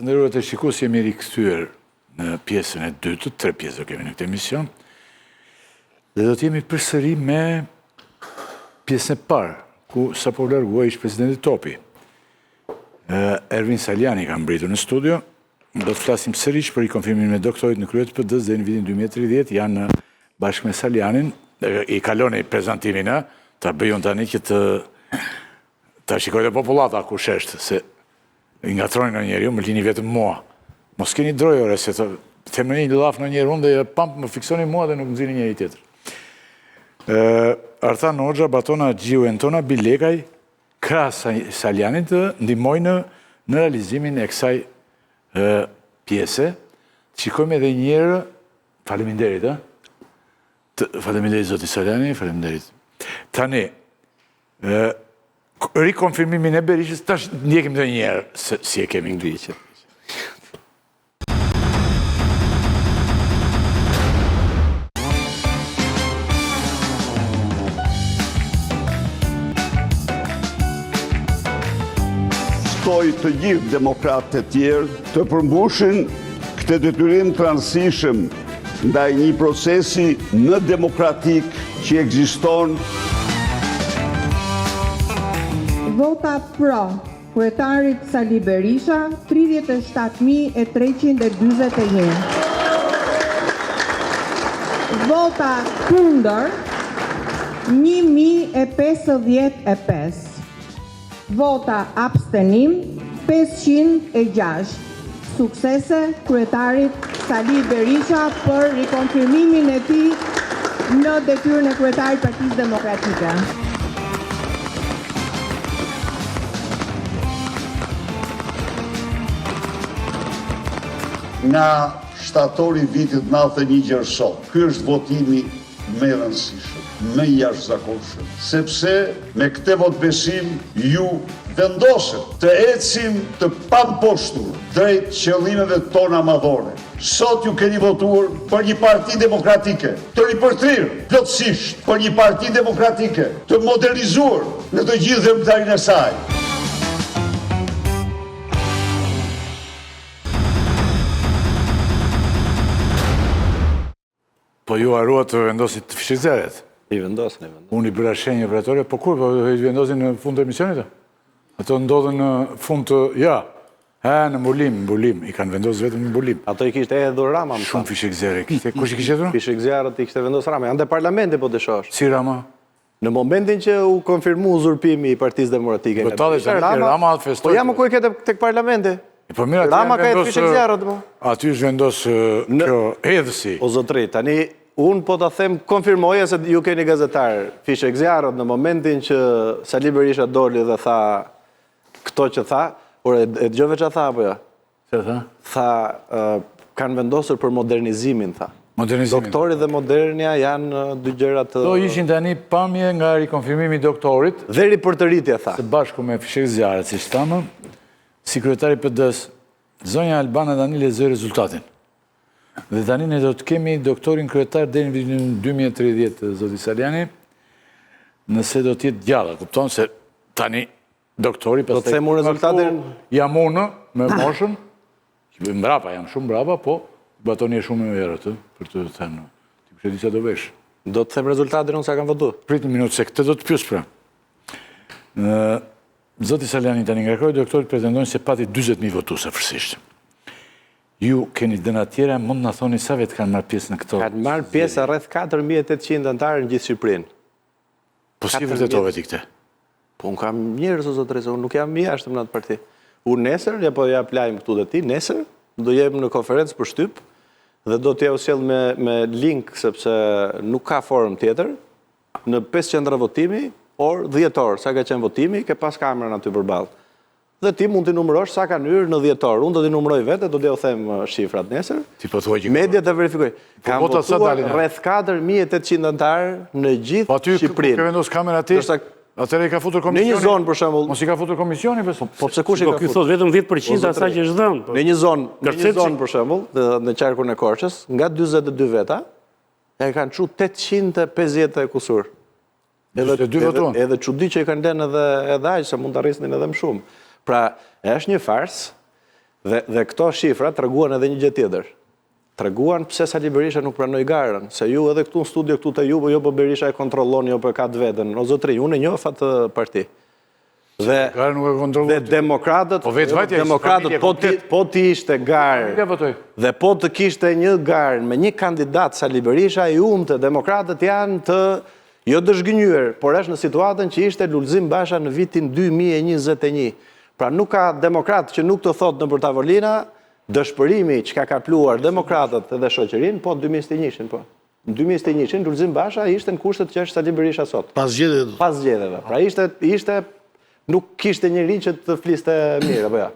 Të nderuar të shikues, jemi rikthyer në pjesën e dytë, 3 pjesë do kemi në këtë emision. Dhe do të jemi përsëri me pjesën e parë, ku sapo largua ish presidenti Topi. Ervin Saliani ka mbritur në studio. Do të flasim sërish për rikonfirmimin e doktorit në krye të PD-s dhe në vitin 2030 janë bashkë me Salianin. I kaloni prezantimin, ta bëjon tani që ta shikojë popullata ku sheshtë, se i ngatroni në njeri, më lini vetëm mua. Mos keni drojore, se të themë një laf në njerë unë dhe pamp më fiksoni mua dhe nuk më zini njeri tjetër. Arthan Hoxha, Batona Gjiu, Antona Bilekaj, krahas Salianit të ndihmojnë në realizimin e kësaj pjese. Shikojmë edhe njërë, faleminderit, faleminderit zoti Saliani, faleminderit. Tani, rikonfirmimin e Berishës, tash ndjekim dhe njerë, si e kemi ngriqë. Ftoj të gjithë demokratët e tjerë të përmbushin këtë detyrim të rëndësishëm ndaj një procesi në demokratik që ekziston. Vota pro kryetarit Sali Berisha 37.341. Vota kundër 1.055. Vota abstenim 506. Suksese kryetarit Sali Berisha për rikonfirmimin e tij në detyrën e kryetarit Partisë Demokratike. Nga shtatori vitit 91 gjerësor, ky është votimi më i rëndësishëm, më i jashtëzakonshëm, sepse me këtë vot besim ju vendosët të ecim të pamposhtur drejt qëllimeve tona madhore. Sot ju keni votuar për një parti demokratike, të ripërtrirë plotësisht për një parti demokratike, të modernizuar në të gjithë veprimtarinë e saj. Po ju haruat të vendosit të fishizeret? I vendosin. Unë i bëra shenjë operatore, po kur, po i vendosin në fund të emisionit? Ato ndodhen në fund të, në mbulim, i kanë vendosë vetëm në mbulim. Ato i kishte edhe Rama, më shumë fishizere, kush i kishte dhënë? Fishizerët i kishte vendosë Rama, janë dhe parlamenti po të shosh. Si Rama? Në momentin që u konfirmu uzurpimi i Partisë Demokratike. Rama festoj. Po jam ku e kete tek parlamenti. Rama ka jetë fishizerët, mo. Aty është vendosë kjo edhësi. O zotri, tani unë po të them konfirmoja se ju keni gazetar fishizerët në momentin që Sali Berisha doli dhe tha këto që tha, por e dëgjove që tha, apo jo? Që tha? Tha, kanë vendosur për modernizimin, tha. Modernizimin. Doktori dhe modernja janë dy gjëra të... Do ishin tani pamje nga rikonfirmimi doktorit. Dhe ripërtëritja, tha. Së bashku me fishizerët, si shtamë, si kryetari PD-s, zonja Albana tani lexoi rezultatin. Dhe tani ne do të kemi doktorin kryetar deri në vitin 2030, zoti Saliani, nëse do të jetë gjallë, kupton se tani doktori do të themu rezultatin jam unë me moshën, mbrapa, jam shumë mbrapa, po batoni e shumë e herët, për të thënë, ti kështë di sa do vesh. Do të them rezultatin unë sa kam votu. Prit një minutë, se këtë do të pyes pra. Zoti Saliani tani nga krye doktorit pretendojnë se pati 40.000 votues afërsisht. Ju keni dënë atjera, mund na thoni sa vetë kanë marrë pjesë në këto? Kanë marrë pjesë rreth 4.800 anëtarë në gjithë Shqipërinë. Po si vërtetove ti këtë? Po unë kam njerëz o zotërisë, unë nuk jam jashtëm në atë parti. Unë nesër, ja po ja plajmë këtu dhe ti, nesër do jem në konferencë për shtyp dhe do t'ja usjell me link, sepse nuk ka forum tjetër, në 5 qendra votimi, or 10 orë, sa ka qenë votimi, ke pas kamerën aty përballë. Dhe ti mund t'i numërosh sa kanë hyrë në 10 orë. Unë do t'i numëroj vete, do t'ja u them shifrat nesër. Ti po thuaj që media të verifikoj. Kam votuar rreth 4.800 anëtarë në gjithë Shqipërinë. Po ty ke vendos kamera ti? Atëre i ka futur komisioni? Në një zonë për shembull. Mos i ka futur komisioni beso. Po pse kush i ka futur? Ky thot vetëm 10% asaj që është dhënë. Në një zonë për shembull, në qarkun e Korçës, nga 42 veta, ja kanë çu 850 kusur. Edhe çudi që i kanë lënë edhe aq, se mund të arrisnin edhe më shumë. Pra, është një fars Dhe këto shifra treguan edhe një gjë tjetër. Treguan pse Sali Berisha nuk pranoi garën, se ju edhe këtu në studio këtu te ju, po Berisha e kontrollon, jo po e ka të vetën. O zotri, unë e njoh atë parti. Dhe demokratët, po ti ishte garë, dhe po të kishte një garë me një kandidat Sali Berisha, i humte, demokratët janë të jo dëshgënjyer, por është në situatën që ishte Lulzim Basha në vitin 2021. Pra nuk ka demokrat që nuk të thotë në për tavolina, dëshpërimi që ka kapluar demokratët dhe shoqërinë, po në 2021, po. Në 2021, Lulzim Basha ishte në kushtet që është Sali Berisha sot. Pas zgjedhjeve. Pra ishte nuk kishte njëri që të fliste mirë, apo ja.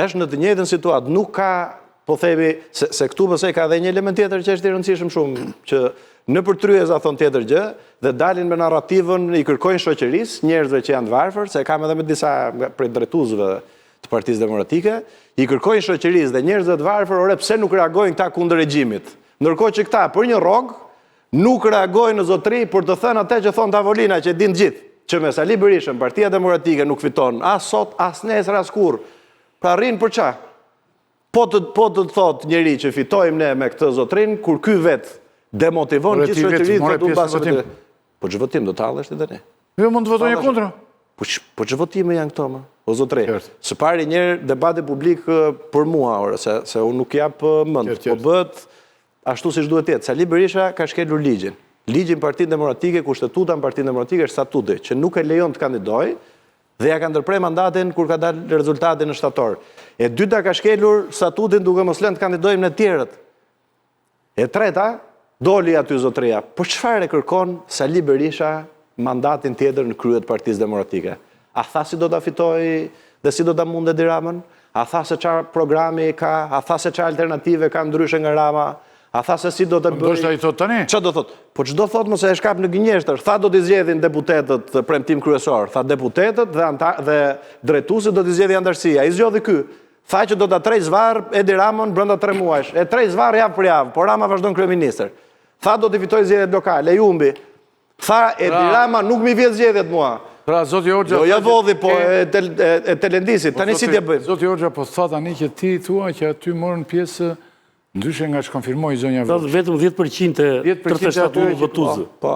Është në të njëjtën situatë, nuk ka, po themi, se këtu pëse ka dhe një element tjetër që është i rëndësishëm shumë, që në përtryeza thonë tjetër gjë, dhe dalin me narrativën, i kërkojnë shoqërisë, njerëzve që janë të varfër, se kam edhe me disa prej drejtuesve të Partisë Demokratike, i kërkojnë shoqërisë dhe njerëzve të varfër, ore pse nuk reagojnë këta kundër regjimit. Ndërkohë që këta, për një rrogë, nuk reagojnë në zotëri për të thënë atë që thonë tavolina, që din gjithë, që me Sali Berishën, Partia Demokratike nuk fiton, as sot, as nesër, as kur. Pra rrinë për qa? Po të thot njeri që fitojmë ne me këtë zotrin, kur ky vetë demotivon gjithë shoqërinë, po që votim do të hallesh ti tani. Jo mund të votojë kundër. Po që votime janë këto më? O zotri, së pari njerë debati publik për mua, se unë nuk jap mënd, po bët ashtu si shduhet jetë. Sali Berisha ka shkelur ligjin. Ligjin Partinë Demokratike, kushtetuta në Partinë Demokratike është statuti, që nuk e lejon të kandidoj, dhe ja ka ndërprej mandatin kur ka dalë rezultatin në shtator. E dyta ka shkelur statutin duke mos lënë të kandidojmë në tjerët. E treta, doli aty zotria. Por çfarë kërkon Sali Berisha mandatin tjetër në kryet Partisë Demokratike? A tha si do ta fitoj dhe si do ta mundë Edi Ramën? A tha se çfarë programi ka? A tha se çfarë alternative ka ndryshe nga Rama? A tha se si do të bëj... Ndoshta i thot tani? Çfarë do thot? Po çdo thot mos e shkap në gënjeshtër. Tha do t'i zgjedhin deputetët premtim kryesor. Tha deputetët dhe drejtuesit do t'i zgjedhë antarësia. I zgjodhi ky. Tha që do ta trej zvarr Edi Ramën brenda 3 muajsh. E trej zvarr javë për javë, por Rama vazhdon kryeministër. Tha do t'i fitoj zgjedhjet lokale, e humbi. Tha Edi Rama nuk mi vjet zgjedhjet mua. Pra zoti Hoxha... Jo ja vodhi, po e Telendisit. Tani si t'ja bëjmë? Zoti Hoxha po tha tani që ti thua që aty morën pjesë ndryshe nga që konfirmoj zonja Vëllë. Vetëm 10% e 37 votuesve. Po.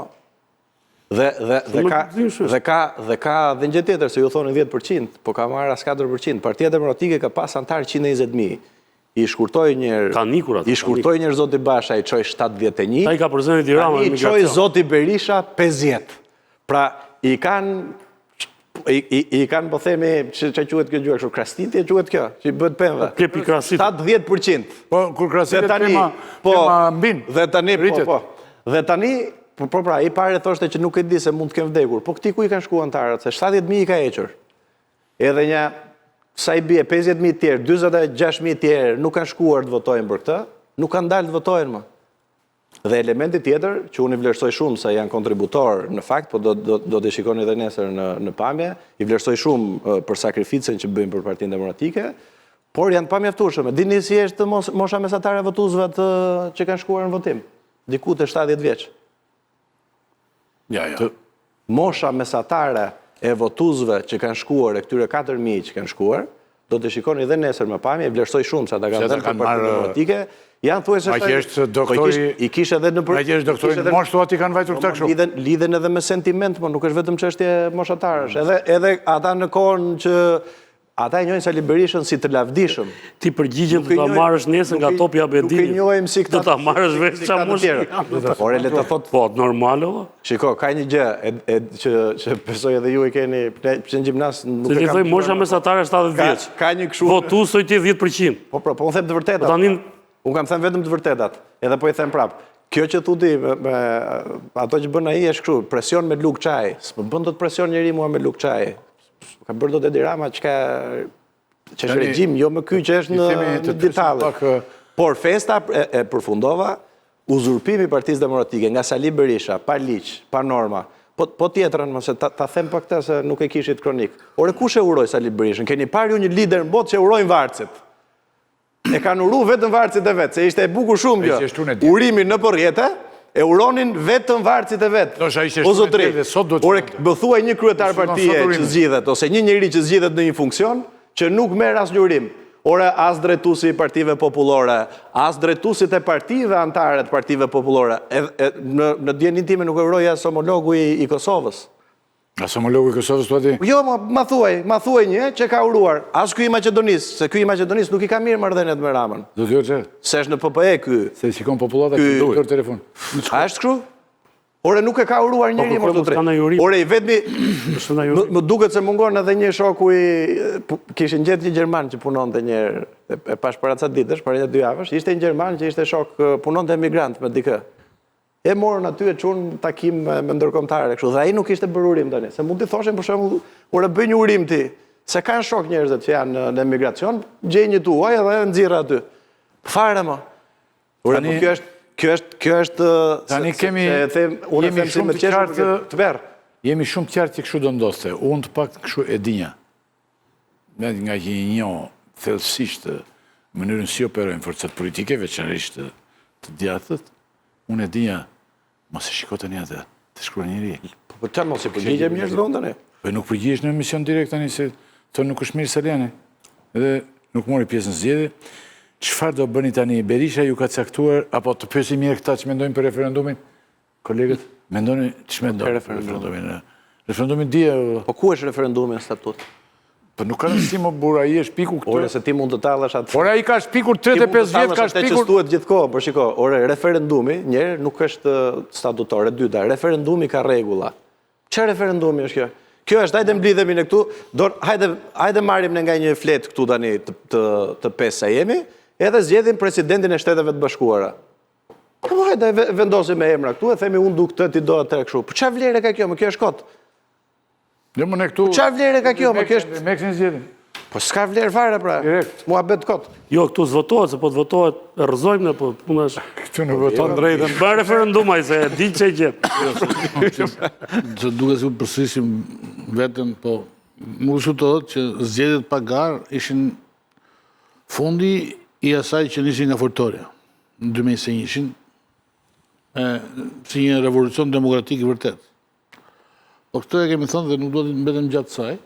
Dhe ka dhe një tjetër, se ju thonë 10%, po ka marrë as 4%. Partia Demokratike ka pas antarë 120.000. I shkurtoj njërë zoti Basha, i qoj 71. Ta i ka përzënë Edi Rama në migracion. I qoj zoti Berisha 50. Pra, i kanë po themi që quhet kjo gjua kështu, krastitje quhet kjo, që i bëhet pemëve. Klepi krasit. 70%. Po, kur krastitje kema mbin. Dhe tani, po. Dhe tani, po pra, i pare thoshte që nuk e di se mund të kemë vdekur. Po këti ku i kanë shku antarët, se 70.000 i ka eqër. Edhe një, sa i bie, 50.000 tjerë, 26.000 tjerë nuk kanë shkuar të votojnë për këtë, nuk kanë dalë të votojnë më. Dhe elementi tjetër, që unë i vlerësoj shumë se janë kontributor në fakt, po do të shikoni edhe nesër në pamje, i vlerësoj shumë për sakrificën që bëjmë për Partinë Demokratike, por janë pamjaftueshme. Dini si është mosha mesatare e votuesve që kanë shkuar në votim? Diku te 70 vjeç. Ja. Mosha mesatare e votuesve që kanë shkuar, e këtyre 4.000 që kanë shkuar, do të shikoni edhe nesër me pamje, i vlerësoj shumë sa ta kanë dhënë për Partinë Demokratike. Janë thuajse ma që është doktori... I kish edhe në... Ma që është doktori në moshë, thua ti kanë vajtur këta kështu. Lidhen edhe me sentiment, nuk është vetëm çështje moshatarësh. Edhe ata në kohën që... Ata e njojnë Sali Berishën si të lavdishëm. Ti përgjigjen të ta marrësh nesër nga topi Abedini. Nuk e njojmë si këta... Do ta marrësh veç qa moshë. Por e le të thot... Po, normale, o? Shiko, ka një gjë që besoj edhe ju i keni... Që në gjimnas... Se ti thoi mosha mesatare 70 vjeç. Ka një këshu... Votuesoj ti 10%. Po, unë them të vërtetat. Unë kam them vetëm të vërtetat, edhe po i them prapë. Kjo që thuti, ato që bën ai është kështu, presion me luk çaj. S'më bën dot presion njeri mua me luk çaj. Ka bërë dot Edi Rama që është regjim, jo më ky që është në detalle. Por festa e përfundova, uzurpimi i Partisë Demokratike nga Sali Berisha, pa ligj, pa norma. Po tjetrën, mëse ta them pa këtë se nuk e kishit kronik. Ore kush e uroi Sali Berishën? Keni parë ju një lider në botë që urojnë varcet. E kanë uru vetëm varcit e vetë, se ishte e bukur shumë kjo. Urimi në përjete, e uronin vetëm varcit e vetë. O zotri, më thuaj një kryetar partie që zgjidhet, ose një njeri që zgjidhet në një funksion, që nuk merr asnjë urim. ore as drejtuesi i partive popullore, as drejtuesit e partive antare të partive popullore. Në djenin time nuk e uroj as homologu i Kosovës. As homologu i Kosovës të ati? Jo, ma thuaj një që ka uruar. As ky i Maqedonisë, se ky i Maqedonisë nuk i ka mirë marrëdhëniet me Ramën. Do t'jo që? Se është në PPE ky. Se shikon popullata që duhet kërë telefon. A është kështu? Ore nuk e ka uruar njëri më të tre. Ore i vetmi, më duket se mungon edhe një shoku kishin gjetë një Gjerman që punon të njerë, e pash para ca ditësh, para një 2 javësh, ishte një Gjerman që ishte shok, punon të emigrant me dikë. E morën aty e çunë takim me ndërkombëtare kështu, dhe ai nuk ishte bërë urim tani. Se mund t'i thoshin për shembull, ore bëj një urim ti, se kanë shok njerëzit që janë në emigracion, gjej një tuaj edhe e nxirr aty. Fare më. Ore, kjo është tani kemi shumë të qartë të verë. Jemi shumë të qartë që kështu do ndoste. Unë të pak kështu e dinja. Nga që i njoh thellësisht mënyrën si operojnë forcat politike, veçanërisht të djathtët, unë e dinja, mos e shiko tani atë, të shkruaj njëri. Po çfarë mos e përgjigjem njerëz vonë tani? Po nuk përgjigjesh në emision direkt tani se thonë nuk është mirë Saliani. Edhe nuk mori pjesë në zgjedhje. Çfarë do bëni tani? Berisha ju ka caktuar, apo të pyesim mirë këta që mendojnë për referendumin? Kolegët, mendoni ç'më mendojnë për referendumin? Referendumin dia. Po ku është referendumi në statut? Po nuk ka rëndësi më burr, ai është piku këtu. Ore se ti mund të tallesh atë. Ore ai ka shpikur 35 vjet, ka shpikur. Që stuhet gjithkohë, por shiko, ore referendumi, njëherë nuk është statutor, e dyta, referendumi ka rregulla. Çfarë referendumi është kjo? Kjo është, hajde mblidhemi në këtu, hajde marrim në nga një flet këtu tani të pesë sa jemi, edhe zgjedhim presidentin e Shteteve të Bashkuara. Po hajde vendosim me emra këtu e themi unë du këtë ti do atë kështu. Po çfarë vlerë ka kjo? Më kjo është kot. Jo më ne këtu. Po çfarë vlerë ka kjo? Më kjo është meksin zgjedhim. Po s'ka vlerë fare pra. Direkt. Mua bet kot. Jo, këtu s'votohet, se po të votohet, rrëzojmë ne, po puna është. Këtu nuk voton drejtën. Bë referendum ai se di ç'e gjet. Se duke si përsërisim vetën, po më shqutëhet që zgjedhjet pa garë ishin fundi i asaj që nishin nga Fortoria në 2021 si një revolucion demokratik i vërtet. Po këtë e kemi thënë dhe nuk do të mbetem gjatë saj.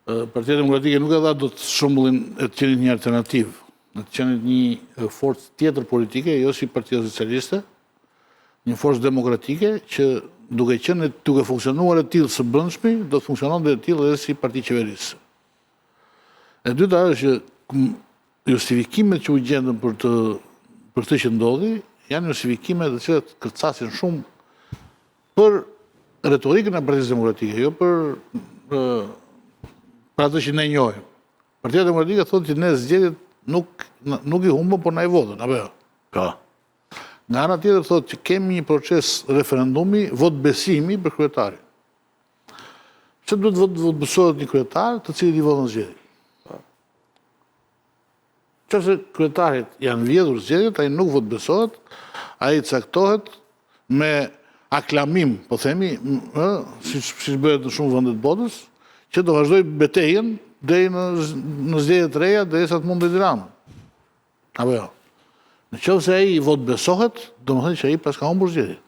Partia Demokratike nuk e dha do të shembullin e të qenit një alternativë, në të qenit një forcë tjetër politike, jo si Partia Socialiste, një forcë demokratike që duke funksionuar e tillë së brendshmi, do të funksionon dhe e tillë edhe si parti qeverisë. E dyta është që justifikimet që u gjendën për këtë që ndodhi, janë justifikime të cilat kërcasin shumë për retorikën e Partisë Demokratike, jo për atë që ne njohim. Partia Demokratike thotë që ne zgjedhjet nuk i humbëm, por na i votën, apo jo? Ka. Nga ana tjetër thotë që kemi një proces referendumi, vot besimi për kryetarin. Që duhet vot besohet një kryetar të cilit i votën zgjedhjet? Qëse kryetarit janë vjedhur zgjedhjet, ai nuk vot besohet, ai caktohet me aklamim, po themi, si bëhet në shumë vende të botës, që do vazhdoj betejën deri në zgjedhjet të reja derisa të mundë Tirana. Apo jo? Në qoftë se ai vot besohet, domethënë që ai pas ka humbur zgjedhjet.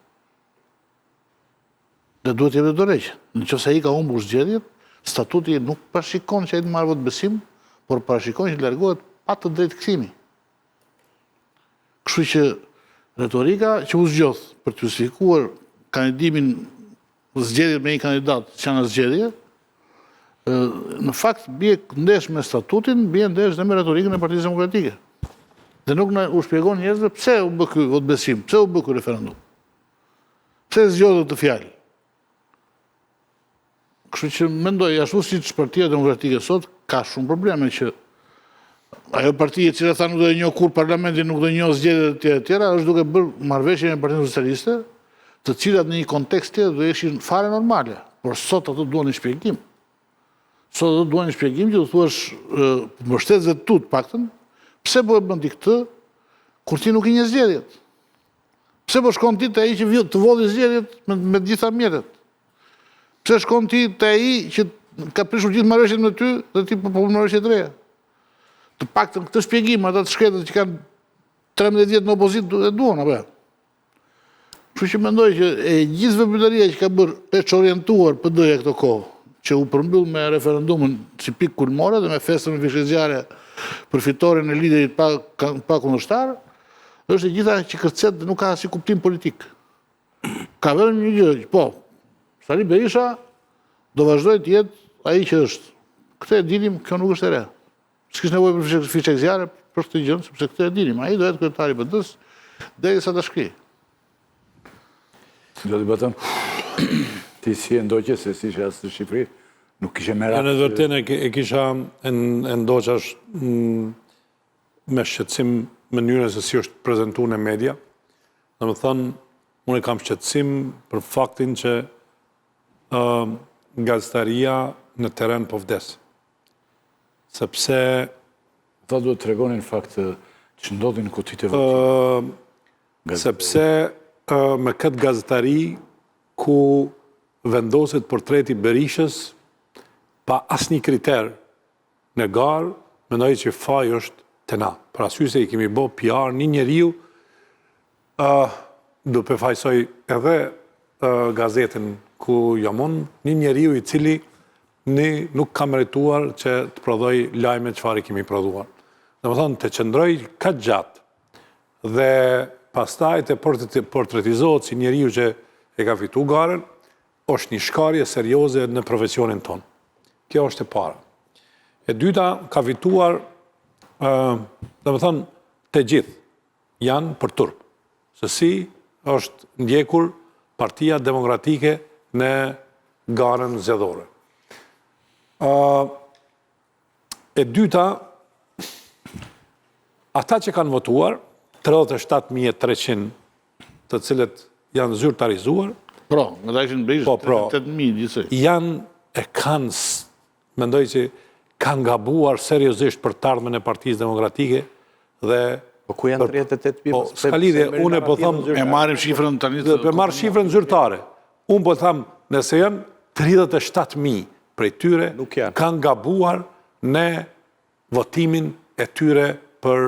Dhe duhet jepet dorëheqje. Në qoftë se ai ka humbur zgjedhjet, statuti nuk parashikon që ai të marrë vot besim, por parashikon që largohet pa të drejtë kthimi. Kështu që retorika që u zgjodh për të justifikuar kandidimin zgjedhjet me një kandidat që janë zgjedhje, në fakt bie ndesh me statutin, bie ndesh dhe me retorikën e Partisë Demokratike. Dhe nuk u shpjegon njerëzve pse u bë ky vot besim, pse u bë ky referendum. Pse zgjodhet të fjalë. Kështu që mendoj ashtu siç Partia Demokratike sot ka shumë probleme që ajo parti e cila tha nuk do të njoh kur parlamentin, nuk do të njoh zgjedhjet e tjera, është duke bërë marrëveshje me Partinë Socialiste, të cilat në një kontekst tjetër do ishin fare normale, por sot ato duan një shpjegim. Sot ato duan një shpjegim që do thuash mbështetësve të tu të paktën, pse po e bën ti këtë kur ti nuk i njeh zgjedhjet? Pse po shkon ti te ai që të vodhi zgjedhjet me të gjitha mjetet? Pse shkon ti te ai që ka prishur gjithë marrëveshjet me ty dhe ti po marrëveshje të reja? Të paktën këtë shpjegim ata të shkretët që kanë 13 vjet në opozitë e duan apo? Kështu që mendoj që e gjithë veprimtaria që ka bërë e çorientuar PD-ja këto kohë, që u përmbyll me referendumin si pikë kulmore dhe me festën e fishezjarë për fitoren e liderit pa kundërshtar, është e gjitha që kërcet dhe nuk ka si kuptim politik. Ka vërë një gjë, po, Sali Berisha do vazhdoj të jetë ai që është. Këtë e dinim, kjo nuk është e re. S'kish nevojë për fishezjarë për këtë gjë, sepse këtë e dinim. Ai do jetë kryetari i BD-s derisa ta shkrijë. Do të bëtëm, ti si e ndoqe se si që asë të Shqipëri, nuk kishe merat. Në vërtetë e kisha ndoqash me shqetësim mënyrën se si është prezentuar në media. Dhe më thënë, unë e kam shqetësim për faktin që gazetaria në teren po vdes. Sepse... Ta duhet të regonin fakt që ndodhin kutit e vëqin. Sepse me këtë gazetari ku vendoset portreti Berishës pa asnjë kriter në garë, mendoj që faji është të na. Për arsye se i kemi bë PR një njeriu, do përfaqësoj edhe gazetën ku jam unë, një njeriu i cili nuk ka merituar që të prodhoj lajme çfarë kemi prodhuar. Domethënë të qëndroj kaq gjatë dhe pastaj të portretizohet si njeriu që e ka fitu garën, është një shkarje serioze në profesionin tonë. Kjo është e para. E dyta, ka fituar, domethënë, të gjithë janë për turp. Se si është ndjekur Partia Demokratike në garën zgjedhore. E dyta, ata që kanë votuar, 37.300 të cilët janë zyrtarizuar, Nga ta ishin Berishë, 8.000 gjithsej. Mendoj që kanë gabuar seriozisht për të ardhmen e Partisë Demokratike dhe... Po ku janë 38.000? S'ka lidhje, unë po them... E marrim shifrën tani... Për marrë shifrën zyrtare. Unë po them, nëse janë 37.000 prej tyre, kanë gabuar në votimin e tyre për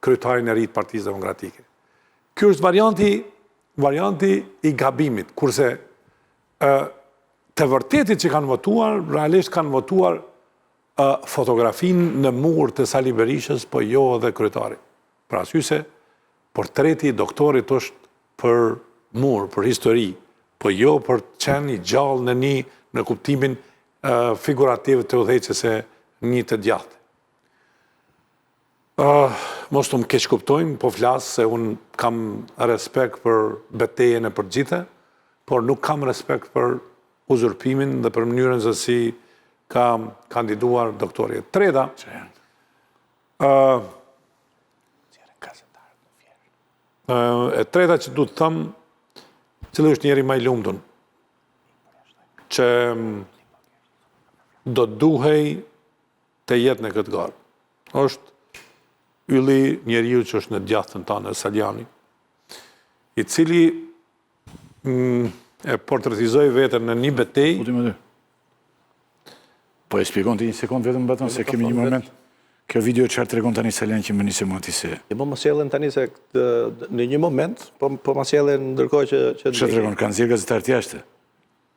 kryetarin e ri të Partisë Demokratike. Ky është varianti i gabimit, kurse të vërtetit që kanë votuar, realisht kanë votuar fotografin në mur të Sali Berishës, po jo edhe kryetari. Pra arsye se portreti i doktorit është për mur, për histori, po jo për të qenë i gjallë në kuptimin figurativ të udhëheqës e një të djathtë. Mos të më keq kuptojnë, po flasë se unë kam respekt për betejën e përgjithë, por nuk kam respekt për uzurpimin dhe për mënyrën se si ka kandiduar doktori. Treta, që du të thëmë, cili është njeri më i lumtur, që do duhej të jetë në këtë garë. Është ylli njeriu që është në djathtën tonë, Saliani, i cili e portretizoi veten në një betejë. Po e shpjegon të një sekundë vetëm batën se kemi një moment. Kjo video çfarë tregon tani Saliani që më nisë mua ti se. Po mos sjellen tani se në një moment, po mos sjellen ndërkohë që çfarë tregon kanë nxjerr gazetar të jashtë.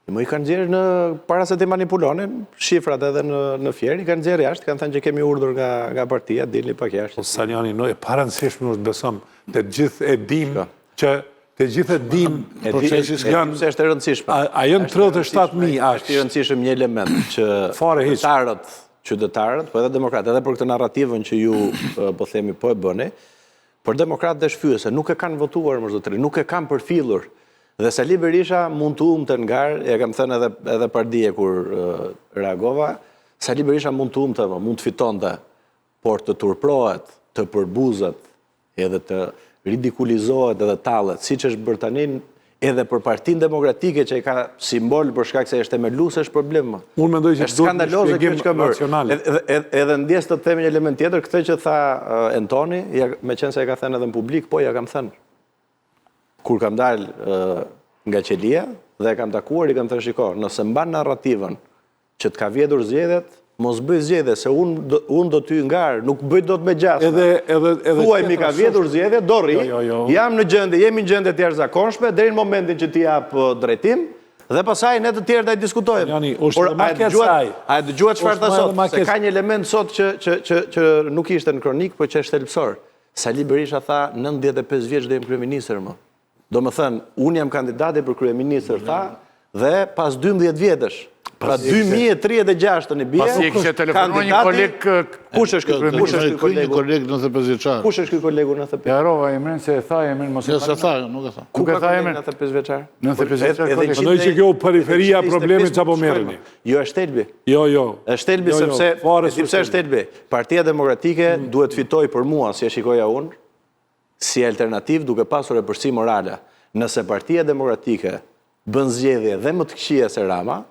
Më i kanë nxjerrë në para se të manipulonin, shifrat edhe në fjerë, i kanë nxjerrë jashtë, kanë thënë që kemi urdhër nga partia, dilni pak jashtë. Saliani, e parancishme është besom, të gjithë e dim që të gjithë e dim procesis janë... Se është e rëndësishme. A jënë 37.000 është i rëndësishme një element që qytetarët, po edhe demokratë, edhe për këtë narrativën që ju po themi po e bëni, por demokratë dhe shfyese, nuk e kanë votuar më zotëri, nuk e kanë përfillur. Dhe Sali Berisha mund të umte në garë, e kam thënë edhe pardije kur reagova, Sali Berisha mund të umte, mund të fitonte, por të turprohet, të përbuzet, edhe të ridikulizohet edhe tallet, siç është bërë tani edhe për Partinë Demokratike që i ka simbol për shkak se është themelues është problem. Unë mendoj që është skandaloze kjo që ka bërë. Edhe ndjes të themi një element tjetër, këtë që tha Antoni, meqense e ka thënë edhe në publik, po ja kam thënë. Kur kam dalë nga qelia dhe kam takuar, i kam thënë shiko, nëse mban narrativën që të ka vjedhur zgjedhjet, mos bëj zgjedhje, se unë do t'y ngarë, nuk bëj dot me gjasë. Thuaj mi ka vjedhur zgjedhjet, do rri, jam në gjendje, jemi në gjendje të jashtëzakonshme, deri në momentin që t'i jap drejtim, Dhe pasaj ne të tjerë da i diskutojmë. Jani, është dhe maket saj. A e dëgjuat çfarë tha Është sot? maket- Se ka një element sot që nuk ishte në kronik, por që është thelbësor. Sali Berisha tha 95 vjeç dhe jem kryeministër më. Do më thënë, unë jam kandidati për kryeministër, tha, dhe pas 12 vjetësh. Pra 2036 në bie. Pasi e kishte telefonuar një koleg Kush është ky? Kush është ky kolegu? Koleg 95 vjeçar. Kush është ky kolegu 95? Ja rova emrin se e tha emrin mos e Jo, se tha, nuk e tha. Ku Nuk e ka tha kolegu emrin? 95 vjeçar? 95 vjeçar koleg. Mendoj që kjo periferia problemit çapo merreni. Jo, është Stelbi. Jo. Është Stelbi Jo, sepse fare e di pse është Stelbi. Partia Demokratike duhet fitoj për mua, si e shikoja unë, si alternativë duke pasur e përsi morale. Nëse Partia Demokratike bën zgjedhje dhe më të këqija se Rama,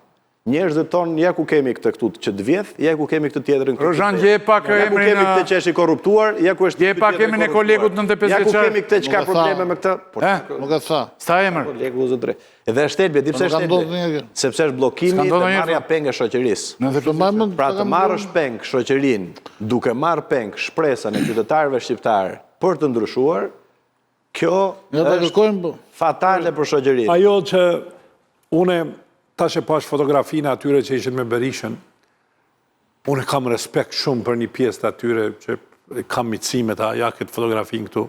njerëzit tonë ja ku kemi këtë këtu që të vjedh, ja ku kemi këtë tjetër në Rozhan, gje pak ja ku emrin kemi këtë që është i korruptuar, ja ku është Gje pak emrin e kolegut 95 ja ku vjeçar. kemi këtë që ka Nuk e tha. probleme me këtë. Nuk e tha. Sta emër. Kolegu zotëre. Edhe është Stelbi, di pse Nuk ka është ndodhur Stelbi? ndonjëherë. Sepse është bllokimi S'ka dhe ndodhur ndonjëherë, marrja peng e shoqërisë. Të mbajmë Pra të marrësh peng shoqërinë duke marrë peng shpresën e qytetarëve shqiptarë për të ndryshuar, kjo Ne ta është kërkojmë, po. fatale për shoqërinë. Ajo që une tash e pash fotografinë atyre që ishin me Berishën, une kam respekt shumë për një pjesë të atyre që kam mitësime ta ja këtë fotografinë këtu.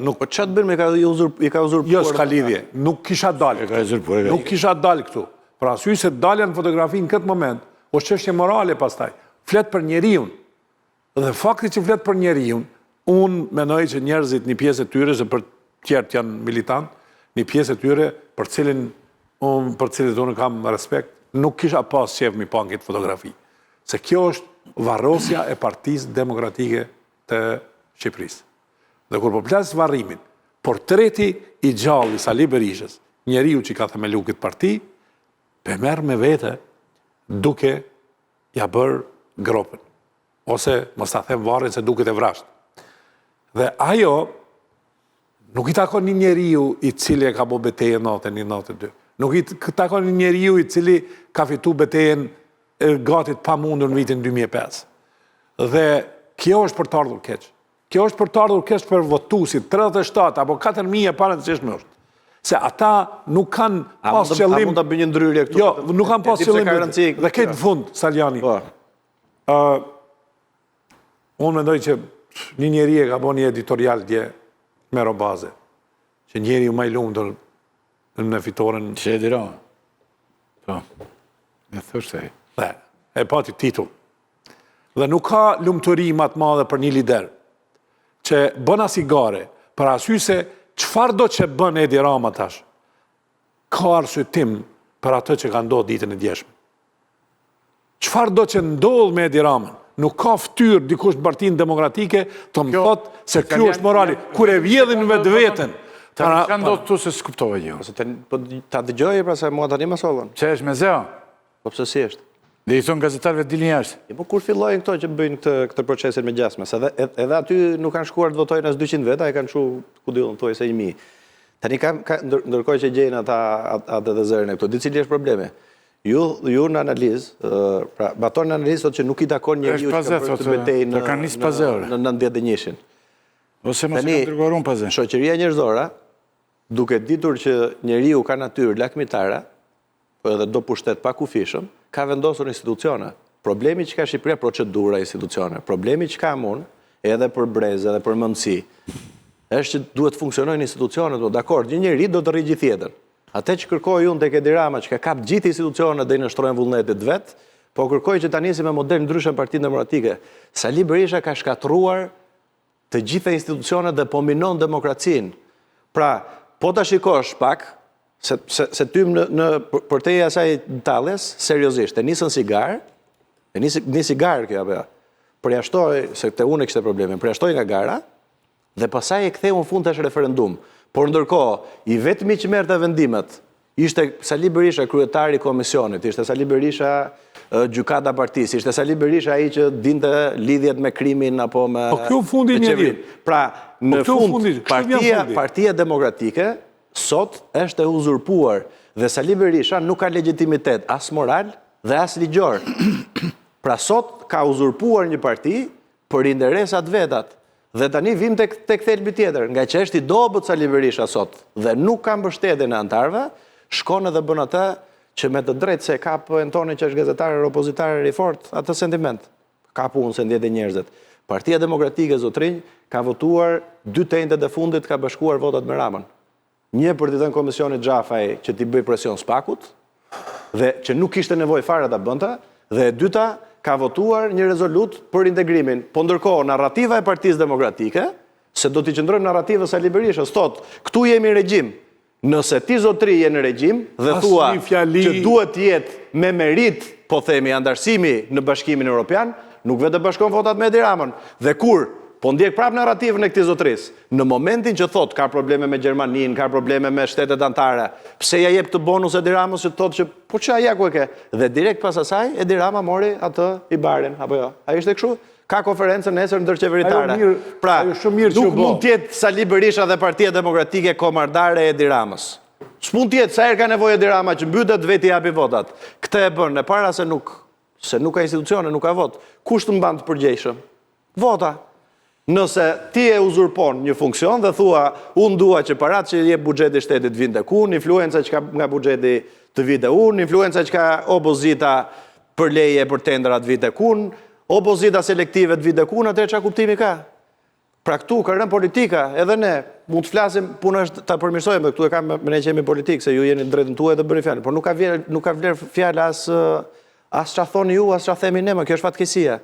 Nuk Po çfarë të bëjmë i ka uzurpuar? Jo, s'ka lidhje. Nuk kisha dalë. Ka uzurpuar. Nuk kisha dalë këtu. Për arsye se dalja në fotografi në këtë moment, është çështje morale pastaj. Flet për njeriu. Dhe fakti që flet për njeriu, unë mendoj që njerëzit, një pjesë e tyre, se për tjerët janë militant, një pjesë e tyre për cilit unë kam respekt, nuk kisha pas qef mi pa në këtë fotografi. Se kjo është varrosja e Partisë Demokratike të Shqipërisë. Dhe kur po plasë varrimin, portreti i gjallë i Sali Berishës, njeriu që ka themelu këtë parti, pe merë me vete duke ja bërë gropën. Ose, mos ta them varrin se duke të vrasht. Dhe ajo, nuk i takon një njeriu i cili e ka bo beteje në 92. Nuk i takon një njeriu i cili ka fitu betejen gatit pa mundur në vitin 2005. Dhe kjo është për të ardhur keq. Kjo është për të ardhur keq për votuesit, 37 apo 4.000 e parëndësishme është. Se ata nuk kanë pas qëllim... A mund të bëjë një ndryrje këtu? Jo, nuk kanë pas qëllim... Dhe këtë fund, Saljani. Unë mendoj që një njeri e ka bo një editorial dje me robaze, që njeri u maj lumëtur në fitoren... Që e dira. Po, e thoshte e. Dhe, e pati titull. Dhe nuk ka lumëtëri matë madhe për një lider, që bën asigare, për arsye se çfarë do që bën Edi Rama tash, ka arsyetim për atë që ka ndodhur ditën e djeshme. Çfarë do që ndodh me Edi Ramën? Nuk ka ftyrë dikush në Partinë Demokratike të më thotë se ky është morali. Kur e vjedhin vetveten. Ka ndodhur këtu se s'kuptova gjë. Ta dëgjoj pra se mua tani më sollën. Që është me zeo? Po pse si është? Dhe i thonë gazetarëve dilni jashtë. Po kur fillojnë këto që bëjnë këtë procesin me gjasme, se edhe aty nuk kanë shkuar të votojnë as 200 veta, e kanë shu, ku diun, thuaj se 1000. Tani ndërkohë që gjejnë ata dhe zërin e këto, di cili është problemi. Ju në analizë, pra baton në analizë thotë që nuk i takon njeriu që ka bërë të betejë në 91-shin. Ose mos e kanë dërguar unë pazë. Shoqëria njerëzore, duke ditur që njeriu ka natyrë lakmitare, po edhe do pushtet pa kufishëm, ka vendosur institucione. Problemi që ka Shqipëria, procedura institucione. Problemi që ka unë, edhe për brez, edhe për mëndësi, është që duhet funksionojnë institucionet, dakor, një njeri do të rri gjithë jetën. Ate që kërkoj unë tek Edi Rama, që ka kap gjithë institucionet dhe i nështrojnë vullnetit vetë, po kërkoj që ta nisi me model ndryshëm Partinë Demokratike. Sali Berisha ka shkatruar të gjitha institucionet dhe po minon demokracinë. Pra, po ta shikosh pak, se tym në përteja asaj talles, seriozisht, e nisën sigar, një sigar kjo apo, përjashtoj, se te unë e kishte probleme, përjashtoj nga gara, dhe pasaj e ktheu në fund tash referendum. Por ndërkohë, i vetmi që merrte vendimet, ishte Sali Berisha kryetari i komisionit, ishte Sali Berisha gjykata partisë, ishte Sali Berisha ai që dinte lidhjet me krimin apo me... Po kjo fundi njeriu. Pra, në fund, Partia Demokratike, sot është e uzurpuar dhe Sali Berisha nuk ka legitimitet as moral dhe as ligjor. Pra sot ka uzurpuar një parti për interesat vetat. Dhe tani vim tek thelbi tjetër, nga që është i dobët Sali Berisha sot dhe nuk ka mbështetje në antarëve, shkon edhe bën atë që me të drejtë se ka për Antoni që është gazetar opozitar i fort, atë sentiment. Ka punë se ndjetë njerëzit. Partia Demokratike Zotrinj ka votuar 2 tentet e fundit ka bashkuar votat me Ramën. Një për t'i dhënë Komisionit Xhafaj që t'i bëj presion Spakut, dhe që nuk ishte nevojë fare ta bënte, dhe e dyta ka votuar një rezolut për integrimin. Po ndërkohë, narrativa e Partisë Demokratike, se do t'i qëndrojmë narrativës Sali Berishës, thot, këtu jemi regjim. Nëse ti zotri je në regjim dhe thua që duhet jetë me merit, po themi, andarësimi në Bashkimin Evropian, nuk vetë bashkon votat me Edi Ramën. Dhe kur, po ndjek prap narrativën e këtij zotris, në momentin që thot ka probleme me Gjermaninë, ka probleme me shtetet anëtare, pse ja jep këtë bonus Edi Ramës që thot që po ç'a ku e ke? Dhe direkt pas asaj Edi Rama mori atë i barin, apo jo? Ai ishte kështu? Ka konferencën nesër ndërqeveritare. Pra, nuk mund t'jetë Sali Berisha dhe Partia Demokratike komardare Edi Ramës. S'mund t'jetë sa herë ka nevojë Edi Rama që mbytet vetë i japi votat. Këtë e bën e para se nuk ka institucione, nuk ka vot. Kush të mban të përgjegjshëm? Vota. Nëse ti e uzurpon një funksion dhe thua, unë dua që parat që jep buxheti i shtetit vinte kun, influenca që ka nga buxheti të vinte unë, influenca që ka opozita për leje për tendrat vinte kun, opozita selektive të vite kun, atëherë çfarë kuptimi ka? Pra këtu ka rënë politika, edhe ne mund të flasim, puna është ta përmirësojmë, këtu e kam me ne që jemi politikë, se ju jeni drejtën tuaj të bëni fjalë, por nuk ka vlerë fjalë as çfarë thoni ju, as çfarë themi ne, kjo është fatkeqësia.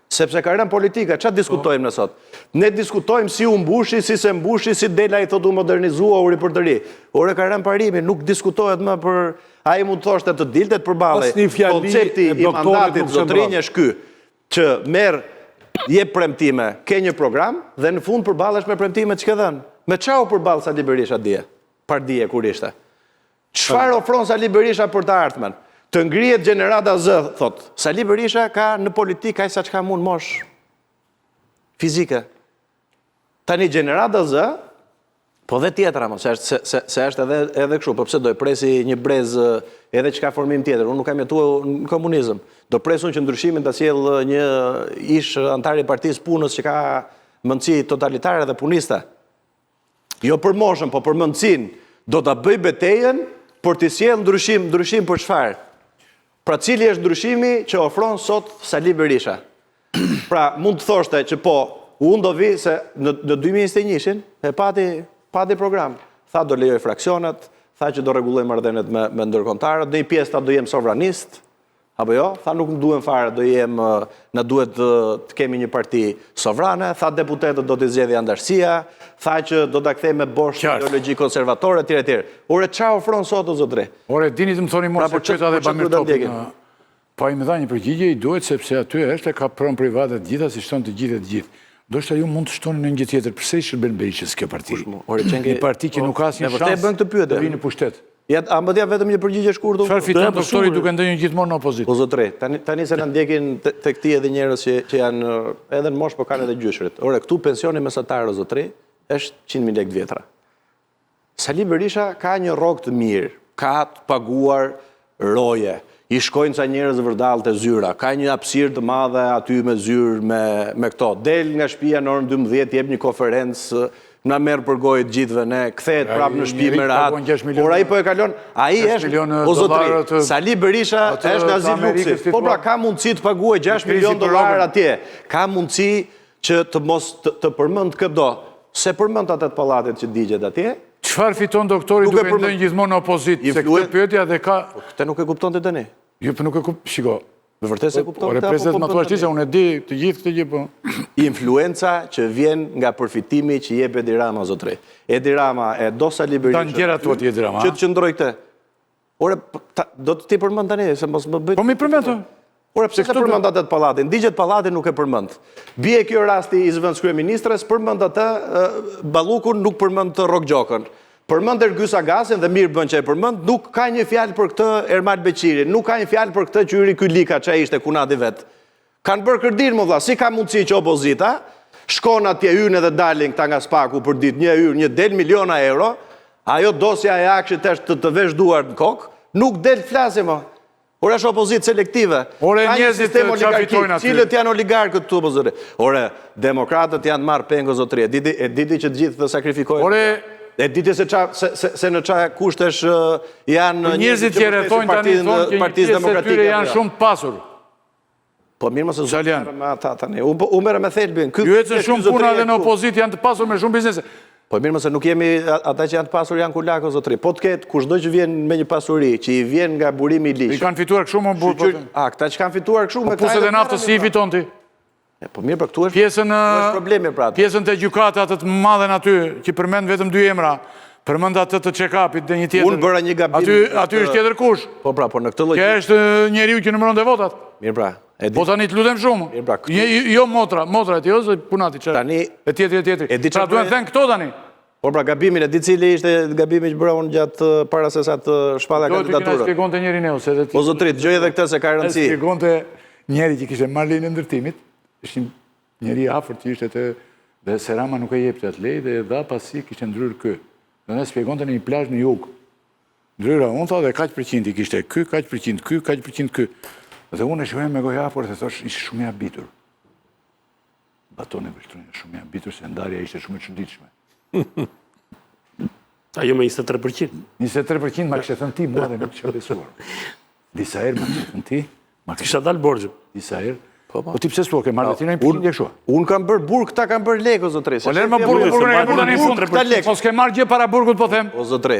Sepse ka rënë politika, çfarë diskutojmë ne sot? Ne diskutojmë si u mbushi, si se mbushi, si dela i thotë u modernizua, u ripërtëri. Ore ka rënë parimi, nuk diskutohet më për ai mund të thoshte të diltet përballë. Koncepti i mandatit zotrinj është ky, që je premtime, ke një program, dhe në fund përballesh me premtimet që ke dhënë. Me çfarë u përball Sali Berisha dje? Pardije kur ishte. Çfarë ofron Sali Berisha për të ardhmen? Të ngrihet gjenerata Z, thot. Sali Berisha ka në politikë aq sa çka mund mosh fizike. Tani gjenerata Z, po dhe tjetra, se është edhe kështu, po pse do e presi një brez edhe që ka formim tjetër, unë nuk kam jetuar në komunizëm. Do presun që ndryshimin të sjell një ish antar i Partisë Punës që ka mendësi totalitare dhe puniste. Jo për moshën, po për mendësinë, do ta bëj betejën për të sjell ndryshim për çfarë? Pra cili është ndryshimi që ofron sot Sali Berisha? Pra mund të thoshte që po, unë do vi se në 2021 e pati program. Tha do lejoj fraksionet, tha që do rregulloj marrëdhëniet me ndërkombëtarët, do një pjesë ta do jem sovranist, apo jo? Tha nuk më duhen fare, na duhet të kemi një parti sovrane, tha deputetët do t'i zgjedhë andarësia, tha që do ta kthej me bosh ideologji konservatore etj. Ore çfarë ofron sot o zotri? Ore dini të më thoni mos se çeta dhe bamirë topin. Pa i më dha një përgjigje, i duhet sepse aty është e ka pronë private të gjitha, si shton të gjithë. Do shta ju mund të shtoni në një tjetër, përse i shërben Berishës kjo parti? Një parti që nuk ka asnjë shans të vinë në pushtet. A më dhja vetëm një përgjigje shkurtë? Çfarë fiton doktori duke ndonjë gjithmonë në opozitë? O zotri, tani se na ndjekin tek ti edhe njerëz që janë edhe në moshë, por kanë edhe gjyshrit. Ore, këtu pensioni mesatar o zotri është 100.000 lekë vjetra. Sali Berisha ka një rrogë të mirë, ka të paguar roje, i shkojnë ca njerëz vërdall te zyra, ka një hapësirë të madhe aty me zyrë me këto. Del nga shtëpia në orën 12, jep një konferencë, na merr për gojë të gjithëve ne, kthehet prapë në shtëpi me rahat. Por ai po e kalon, ai është o zotri. Sali Berisha është në azil luksi. Po pra ka mundësi të paguajë 6 milion dollar atje. Ka mundësi që të mos të përmend këdo. Se përmend atë të pallatit që digjet atje. Çfarë fiton doktori duke ndonjë gjithmonë në opozitë? Se këtë pyetja dhe ka. Këtë nuk e kuptonte tani. Jo, po nuk e kuptoj. Shiko. Me vërtet se kupton. Ore prezet më thua ti se unë e di të gjithë këtë gjë po. Influenca që vjen nga përfitimi që jep Edi Rama zotri. Edi Rama e do Sali Berisha. Ta ngjera tuat Edi Rama. Që të qëndroj këtë. Ore do të ti përmend tani se mos më bëj. Po mi përmend. Ore pse të përmend atë të pallatin? Digjet pallatin nuk e përmend. Bie kjo rasti i zëvendës kryeministres, përmend atë Ballukun, nuk përmend Rrok Gjokën. Përmend Ergyes Agasin dhe mirë bën që e përmend, nuk ka një fjalë për këtë Ermal Beqirin, nuk ka një fjalë për këtë që Yri Kylika që ishte kunati vet. Kanë bërë kërdin më vlla, si ka mundësi që opozita shkon atje hyn edhe dalin këta nga Spaku për ditë, një del miliona euro, ajo dosja e Akshit është të vesh duart në kokë, nuk del flasim më. Ore është opozitë selektive. Ore njerëzit çfarë fitojnë aty? Cilët janë oligarkët këtu po zotri? Ore demokratët janë marrë pengo zotri. E diti që të gjithë të sakrifikojnë. Ore E diti se në qa kushtesh janë Njerëzit tjerë thonë tani që Partisë pjesë e tyre janë Demokratike. shumë të pasur. Po mirë mos e Xhalian. zgjidhme me ata tani. U merre me thelbin. Ju ecën shumë puna dhe në opozit janë të pasur me shumë biznese. Po mirë mos e nuk jemi ata që janë të pasur janë kulak o zotri. Po të ketë kushdo që vjen me një pasuri, që i vjen nga burimi i I ligjit. kanë fituar kështu më burr. A, këta që kanë fituar kështu me Puset e naftës si i fiton ti? Po mirë, për këtu është Pjesën problemi pra. pjesën të gjykata atë të madhen aty, që përmend vetëm 2 emra, përmend atë të check-upit dhe një tjetër. Unë bëra një gabim. Aty është tjetër kush. Po pra, po në këtë lloj. Kjo është njeriu që numëron votat. Mirë pra. Po tani të lutem shumë. Mirë, pra, këtu- Jo motra e ti, ose punati që. Tani E tjetri. E di Pra çfarë duhen bëhet? thënë këto tani. Po pra gabimin e di cili ishte gabimi që bëra unë gjatë para se sa të shpalla Do të kena kandidaturën. shpjegonte njëri ne ose edhe ti. Po zotrit, dëgjoj edhe këtë se ka rëndësi. Shpjegonte njëri që kishte marrë lejën e ndërtimit, ishte njëri i afërt që ishte dhe Serama nuk e jepte atë lejë dhe e dha pasi kishte ndryrë kë. Dhe ne shpjegonte në një plazh në jug. Ndryra unë tha dhe kaq përqind i kishte ky, kaq përqind ky, kaq përqind ky. Dhe unë e shohem me gojë hapur dhe thosh ishte shumë i habitur. Baton e vështrojnë shumë i habitur se ndarja ishte shumë e çuditshme. Ajo me 23%. 23% ma kishte thënë ti, mua dhe nuk kisha besuar. Disa herë ma kishte thënë ti, ma kishte Kisha dalë borgjëm. disa herë. Po ti pse s'po ke marrë ti në një përqindje kështu? Unë kam bërë burg, këta kam bërë lekë, o zotri. Po lërë më burgun e ka bërë tani në fund. Këta lekë. Po s'ke marrë gjë para burgut, po them. O zotri,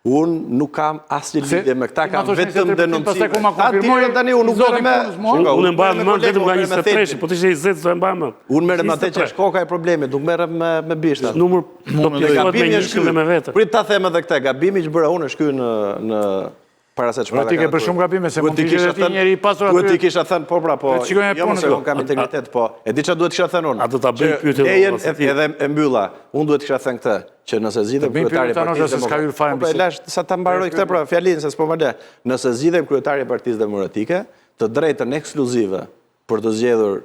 unë nuk kam asnjë lidhje me këta, kam vetëm denuncime. Pastaj ku ma Ta konfirmoj, tjerë tani unë nuk zotin merrem me. punës mua. Shiko, Unë e mbajmë merrem mend kolegë, vetëm nga unë merrem me 23, thelbin. po të ishte 20 do e mbajmë mend. Unë merrem me atë që është koka e problemit, nuk merrem me bishtat. Numër do plotësohet me Gabimi është 100 me vete. Prit ta them edhe këtë, gabimi që bëra unë është ky në para se çfarë. Ti ke bërë shumë gabime se mund të ishe ti njeri i pasur Duhet aty. ti kisha thënë po pra, po. Le të shikojmë Jo, punën mos e këtu. unë kam integritet, po. E di çfarë duhet kisha thënë unë. A do ta bëj pyetje Lejen ose ti? edhe e mbylla. Unë duhet kisha thënë këtë, që nëse zgjidhem bëjmë kryetari i pyetje tanosh, Partisë se s'ka hyrë fare në Po e bisedë. lash sa ta mbaroj këtë pra, fjalin se s'po më le. Nëse zgjidhem kryetari i Partisë Demokratike, të drejtën ekskluzive për të zgjedhur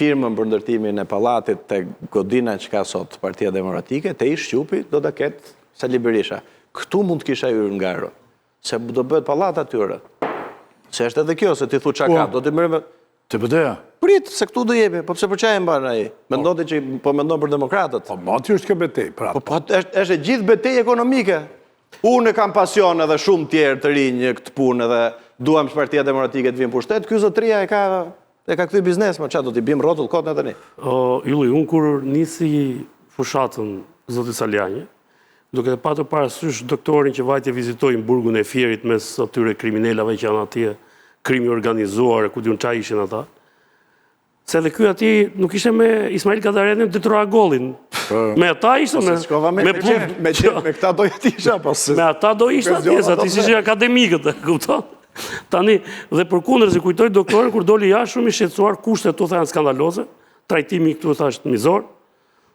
firmën për ndërtimin e pallatit te godina që ka sot Partia Demokratike, te ish Shqupi do ta ketë Sali Berisha. Këtu mund të kisha hyrë ngaro, se do bëhet pallat atyre. Se është edhe kjo, se ti thu çka ka, do të merrem Të BD-ja. prit se këtu do jemi, po pse për çfarë e mban ai? Mendonte që po mendon për demokratët. Po mati është kjo betej, pra. Po është e gjithë betejë ekonomike. Unë kam pasion edhe shumë tjerë të rinj këtë punë edhe duam që Partia Demokratike të vinë pushtet, ky zotria e ka kthy biznes, më çfarë do t'i bim rrotull kot në tani. Ylli, unë kur nisi fushatën zoti Saliani, duke patur parasysh doktorin që vajtje vizitojnë burgun e Fierit mes atyre kriminalave që janë atje, krimi organizuar, ku diun çfarë ishin ata. Se edhe ky aty nuk ishte me Ismail Kadarenin detyra gollin. Me ata ishte Me këta do jetë isha, po se. Me ata do ishte atje, sa ti ishin akademikët, e kupton? Tani, dhe përkundër se kujtoj doktorin, kur doli jashtë shumë i shqetësuar, kushtet tu janë skandaloze, trajtimi këtu thashtë mizor,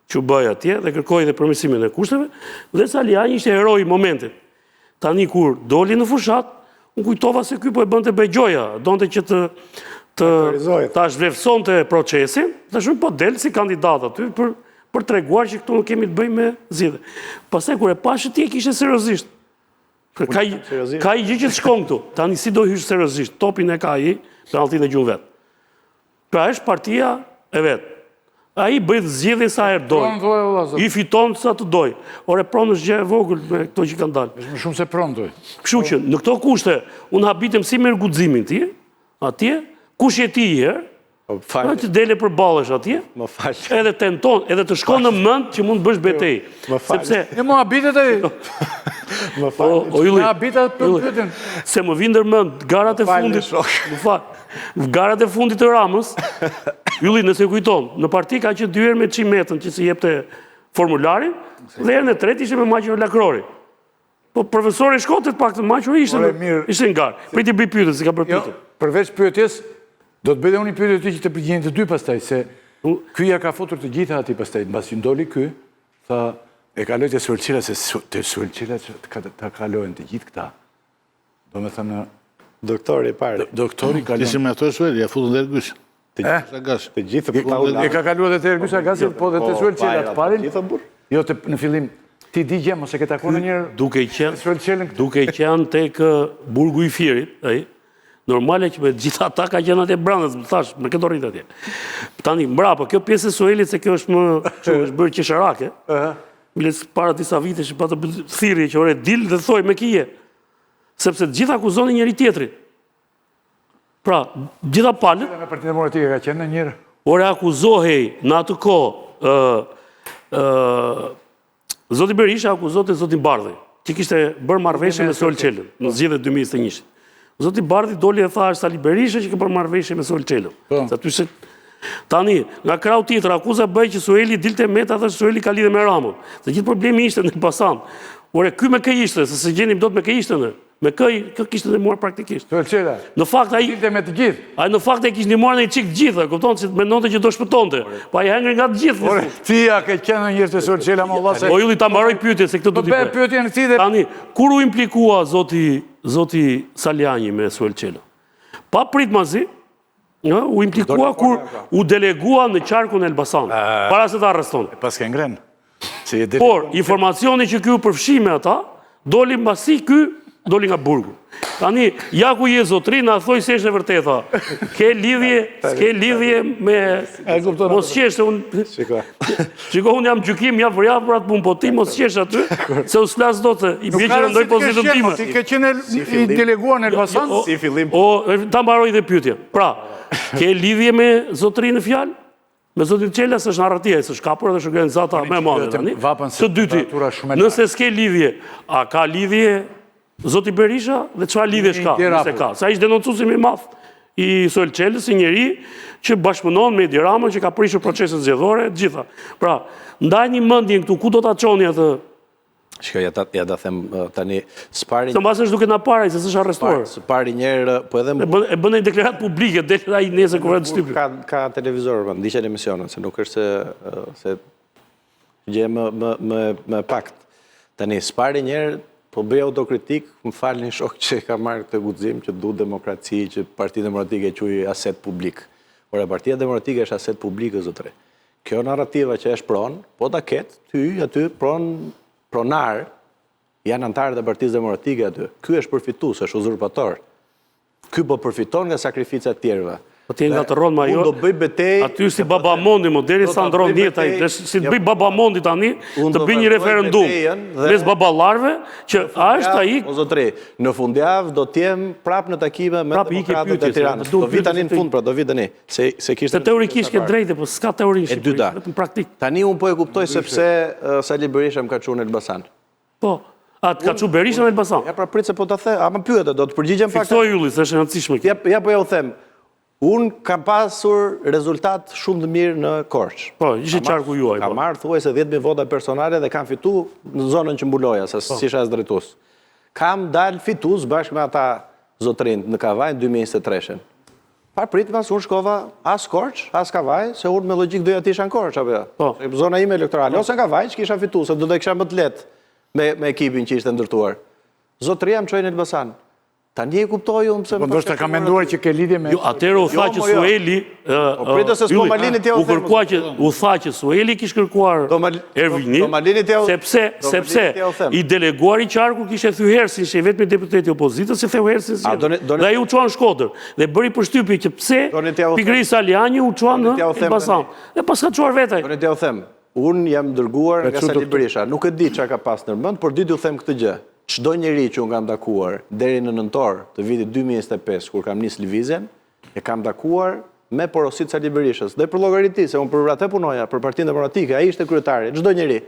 që bëj atje dhe kërkoi dhe përmirësimin e kushteve, dhe Saliani ishte heroi i momentit. Tani kur doli në fushat, unë kujtova se ky po e bënte begjoja, donte që ta zhvlerësonte procesin, dhe shumë po del si kandidat aty për treguar që këtu nuk kemi të bëjmë me zgjidhje. Pastaj kur e pashë ti e kishte seriozisht. Ka i gjë që të shkon këtu. Tani si do hysh seriozisht, topin e ka ai, penalltin e gjunë vet. Pra është partia e vet. Ai bëjt zgjidhje sa herë doj. I fiton sa të doj. Ore pronë është gjë e vogël me këto që kanë dalë. Është më shumë se prontoj. Kështu që në këto kushte unë habitem si merr guximin ti, atje, kush je ti herë, të dele për ballesh atje, edhe tenton, edhe të shkon në mend që mund të bësh betejë. Sepse Ne mo habitet ai. o Ylli, Ne habitet për pyetjen. se më vjen ndërmend garat e fundit. Më fal. Garat e fundit të Ramës. Ylli, nëse kujton, në parti ka qenë 2 herë me Çimetën që si jepte formularin, dhe herën e tretë ishte me Maqur Lakrori. Po profesori Shkotet pak të Maqur ishte në garë. Priti bëj pyetje, se ka bërë pyetje. Përveç pyetjes, do të bëj unë një pyetje ty që të përgjigjen të dy pastaj se ky ja ka futur të gjitha aty pastaj, mbasi ndoli ky, tha e kaloi te Sulçira se te Sulçira ta kalojnë të gjithë këta. Domethënë Doktori i parë. doktori kalon. Ishim me ato Sueli, ja futën dhe Ergysh. Të gjithë E ka kaluar edhe te Ergysh Agasi, po dhe te Sulçira të parin. Jo në fillim ti di gjë mos e ke takuar ndonjëherë. Duke qenë tek burgu i Fierit, ai. Normale që me gjitha ata ka qenë atje brandës, më thash, me këtë rrit atje. Tani, mbrapa, kjo pjesë e Suelit, se kjo është më, është bërë qesharake, Biles para disa vite që pa të thirrje që ore dil dhe thoj me kije. Sepse të gjitha akuzonin njëri tjetrin. Pra, gjitha palët, Me Partinë Demokratike ka qenë njërë. ore akuzohej në atë kohë, Zoti Berisha akuzohej Zotin Bardhi, që kishte bërë marrëveshje me Sol Çelën në zgjedhjet 2021. Zoti Bardhi doli e tha është Sali Berisha që ka bërë marrëveshje me Sol Çelën. Sa ty se tani, nga krau tjetër, akuza bëj që Sueli dilte meta dhe Sueli ka lidhe me Ramën. Se gjithë problemi ishte në Elbasan. Ore, ky me kë ishte, se gjenim dot me kë ishte në. Me kë kishte ndihmuar praktikisht. Sol Çela. Në fakt ai Dilte me të gjithë. ai në fakt e kishte ndihmuar në çik të gjitha, kupton se mendonte që do shpëtonte. Po ai hëngri nga të gjithë. Ore, tia ke qenë njërë të Sol Çela, më valla se... Po ylli ta mbaroj pyetje se këtë do t'i Bëj bëj. pyetjen këtij dhe... Tani, kur u implikua zoti Saliani me Suel Çelën? Pa pritmazi, u implikua kur u delegua në qarkun e Elbasanit, para se ta arreston. Pas ke ngren. Por, informacioni që ky u përfshi me ata, doli mbasi ky, doli nga burgu. Tani, ja ku je zotri, na thoj se është e vërteta. Ke lidhje me... Mos qesh, unë... Shiko, unë jam gjykim, ja për javë për atë punë, po ti mos qesh aty, se u s'flas do të i bje që rëndoj pozitën time. Ti ke qenë i deleguar në Elbasan? Si fillim. Ta mbaroj dhe pyetje. Pra, ke lidhje me zotri në fjalë? Me Zotin Çela s'është narrativa, s'është kapur edhe është organizata më e madhe tani. Së dyti, nëse s'ke lidhje, a ka lidhje Zoti Berisha dhe çfarë lidhjesh ka? Nëse ka. Sa ishte denoncuesi më i madh i Suel Çelës, si njeri që bashkëpunon me Edi Ramën që ka prishur procese zgjedhore, të gjitha. Pra, ndajni mendjen këtu, ku do ta çoni atë? Shko, ja ta them tani, s'pari... Se mbasë është duke na paraj, se s'është arrestuar. S'pari njerë, po edhe... E bënë një deklarat publike, dhe ai nesër kur vetë shtypi. Ka televizor, ndiqen emisionet, se nuk është se gje më pakt. Tani, s'pari njerë, po bëj autokritik, më falë një shok që ka marrë këtë guxim, që du demokraci, që Partia Demokratike quaj aset publik. Por e Partia Demokratike është aset publik, zotre. Kjo narrativa që është pronë, po ta ketë, ty aty pronar, janë antarët e Partisë Demokratike aty. Ky është përfitues, është uzurpator. Ky po përfiton nga sakrificat tjerëve. Po ti nga të ronë major, unë do bëj betej... Aty si Babamondi, mo deri sa ndron njëta, si të bëj Babamondi tani, të bëj një referendum mes baballarve, që është ai... O zotri, në fundjavë do t'jem prap në takime me demokratët e Tiranës. Do vi tani në fund, pra, do vi tani. Se teorikisht ke drejtë, po s'ka teori në Shqipëri, vetëm praktik. Tani unë po e kuptoj sepse Sali Berisha më ka çuar në Elbasan. Po, a të ka çuar Berisha në Elbasan? Ja, pra prit se po ta the, a më pyete, do të përgjigjem pak. Fiksoj ylli, se është e rëndësishme kjo. Ja, po ja u them. Unë kam pasur rezultat shumë të mirë në Korçë. Po, ishte qarku juaj. Kam marrë thuajse 10.000 vota personale dhe kam fitu në zonën që mbuloja, se si isha as drejtues. Kam dalë fitues bashkë me ata zotrin në Kavaj në 2023-shën. Pa pritmas, unë shkova as Korçë, as Kavaj, se unë me logjik doja të isha në Korçë, apo jo? Zona ime elektorale, ose në Kavaj që kisha fitu, se do të kisha më të lehtë me ekipin që ishte ndërtuar. Zotria më çoi në Elbasan. Tani e kuptoj unë pse... Po ndoshta ka menduar që ke lidhje me... Jo, atëherë u tha që Sueli... U tha që Sueli kishte kërkuar Ervinin, sepse i deleguar i qarku kishte thyer Hersin, që vetëm deputeti i opozitës, se theu Hersin si. Dhe ai u çuan në Shkodër. Dhe bëri përshtypje që pse pikërisht Saliani u çuan në Elbasan. Dhe pas ka çuar vetaj. Do t'ja u them. Unë jam dërguar nga Sali Berisha. Nuk e di çka ka pas në mend, por di t'ju them këtë gjë. Çdo njeri që unë kam takuar deri në nëntor të vitit 2025, kur kam nisë lëvizjen, e kam takuar me porosit Sali Berishës. Dhe për llogariti, se unë për atë punoja, për Partinë Demokratike, ai ishte kryetari, çdo njeri.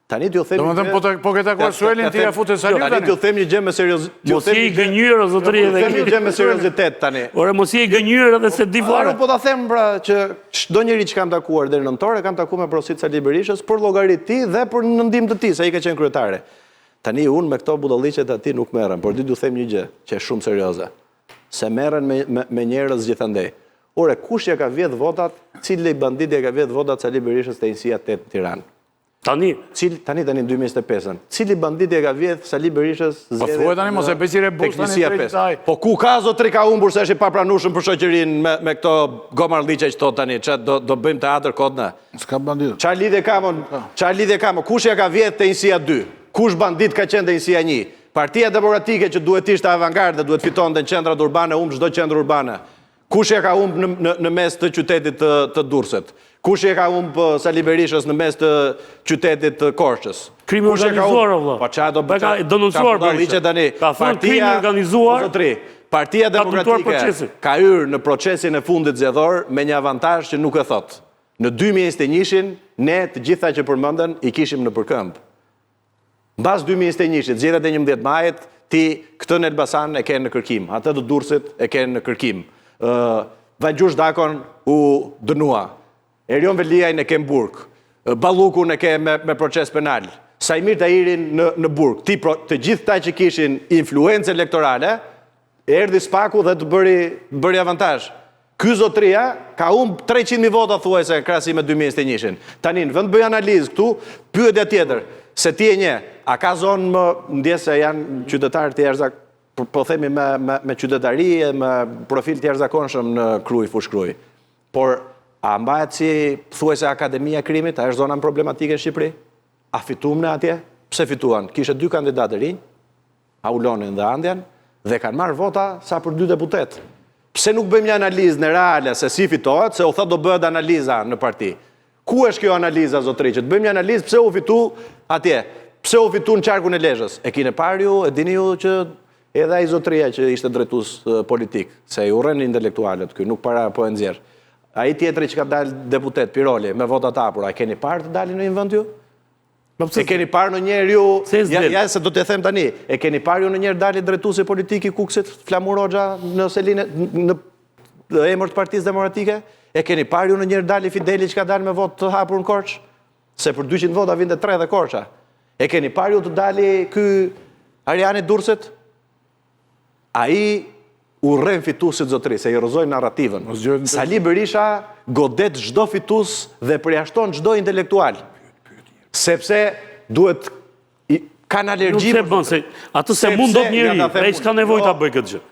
Tani t'ju them... Domethënë po ke takuar Suelin, ti ja futet Sali tani. Tani t'ju them një gjë me seriozitet. Mos je i gënjur o zotëri edhe. T'ju them një gjë me seriozitet tani. Ore mos je i gënjur edhe se di fare. Po ta them pra që çdo njeri që kam takuar deri në nëntor, e kam takuar me porosit Sali Berishës për llogariti dhe për në ndihmë të tij, se ai ka qenë kryetare. Tani unë me këto budalliqet ati nuk merren, por du them një gjë, që është shumë serioze. Se merren me njerëz gjithandej. Ore, kush ja ka vjedh votat, cili bandit ja ka vjedh votat Sali Berishës te Insia 8 në Tiranë? Tani në 2025-ën. Cili bandit ja ka vjedh Sali Berishës zgjedhje? Po thuaj tani mos e bëj si rebus tani drejt saj. Po ku ka zotri ka humbur se është i papranueshëm për shoqërinë me këto gomarliqe që thot tani, ç'a do bëjmë teatr kodna? S'ka bandit. Ç'a lidhje ka, kush ja ka vjedh te Insia 2? Kush bandit ka qenë dhe Insia 1? Partia Demokratike që duhet ishte avangardë dhe duhet fitonte në qendrat urbane, çdo qendër urbane. Kush e ka humbë në mes të qytetit të Durrësit? Kush e ka humbë Sali Berishës në mes të qytetit të Korçës? Krimi organizuar, vëlla. Po çfarë do ka denoncuar Berisha. Ka thënë krimi organizuar. Partia Demokratike ka hyrë në procesin e fundit zgjedhor me një avantazh që nuk e thot. Në 2021-shin, ne të gjitha që përmendën i kishim në përkëmbë. Mbas 2021-shit, zgjedhjet e 11 majit, ti këtë në Elbasan e ke në kërkim, atë të Durrësit e ke në kërkim. Vajgjush Dakon u dënua. Erion Veliaj në ke në burg. Ballukun e ke me proces penal. Sajmir Tahirin në burg. Të gjithë ta që kishin influencë elektorale, erdhi Spaku dhe të bëri avantazh. Ky zotria ka humbë 300.000 vota thuajse krahasim me 2021-shin. Tani në vend bëj analizë këtu, pyetja tjetër, se ti e nje, a ka zonë më ndjes se janë qytetarë të jashtëzakonshëm, po themi me qytetari e me profil të jashtëzakonshëm në Krujë, Fushkruj. Por a mbahet si thuajse akademia e krimit, a është zona problematike në Shqipëri? A fituam në atje? Pse fituan? Kishte 2 kandidatë rinj, Aulonin dhe Andjan, dhe kanë marrë vota sa për 2 deputet. Pse nuk bëjmë një analizë në reale se si fitohet, se u tha do bëhet analiza në parti. Ku është kjo analiza, zotëri, që të bëjmë një analizë pse u fitu atje, pse u fitu në qarkun e Lezhës. E kine parë ju, e dini ju që edhe ai zotëria që ishte drejtues politik, se i urren intelektualet këy, nuk para po e nxjerr. Ai tjetri që ka dalë deputet Piroli me vota të hapura, e keni parë të dalin në një vend ju? E keni parë në njerë ju, ja se do të them tani, e keni parë ju në njerë dali drejtuesi politik i Kuksit, Flamur Hoxha, në Seline, në emër të Partisë Demokratike? E keni parë ju në njerë dali Fideli që ka dalë me votë të hapur në Korçë? Se për 200 vota vinte 3 dhe Korça. E keni parë ju të dali ky Ariani Durrësit? Ai urren fituesit zotëri, se i rrëzoi narrativën. Sali Berisha godet çdo fitues dhe përjashton çdo intelektual. Sepse duhet kanë alergji. Nuk se bën, se atë se mund do të njëri, e s'ka nevojë ta bëj këtë gjë.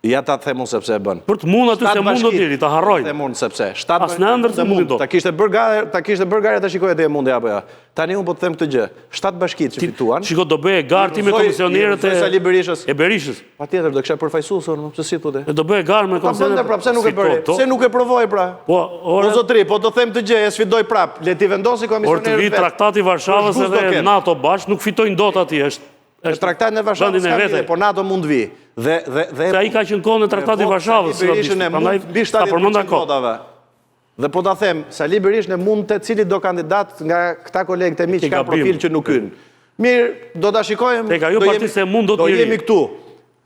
Ja ta them unë sepse e bën. Për të mund aty se mund do të njëri, ta harroj. Them unë sepse. As në ëndër se mund do. Ta kishte bërë gare ta shikoj atë mundi apo jo. Tani unë po të them këtë gjë. 7 bashkitë që fituan. Shiko do bëhe garë ti me komisionerët e Berishës. Patjetër do kisha përfaqësuar, pse si thotë. Do bëhe garë me komisionerët. Pse nuk e bëri? Pse nuk e provoi pra? Po zotri, po do them të gjë, e sfidoj prap. Le ti vendosi komisionerët. Por të vi traktati i Varshavës edhe NATO bashkë nuk fitojnë dot atje, është traktatin e Varshavës ka vite, po NATO mund vi. Se ai ka qenë kohën e traktatit i Varshavës. Mbi 70% votave. Dhe po ta them, Sali Berishën e mund të cili do kandidat nga këta kolegët e mi që ka profil që nuk hyn. Mirë, do ta shikojmë. Do jemi këtu.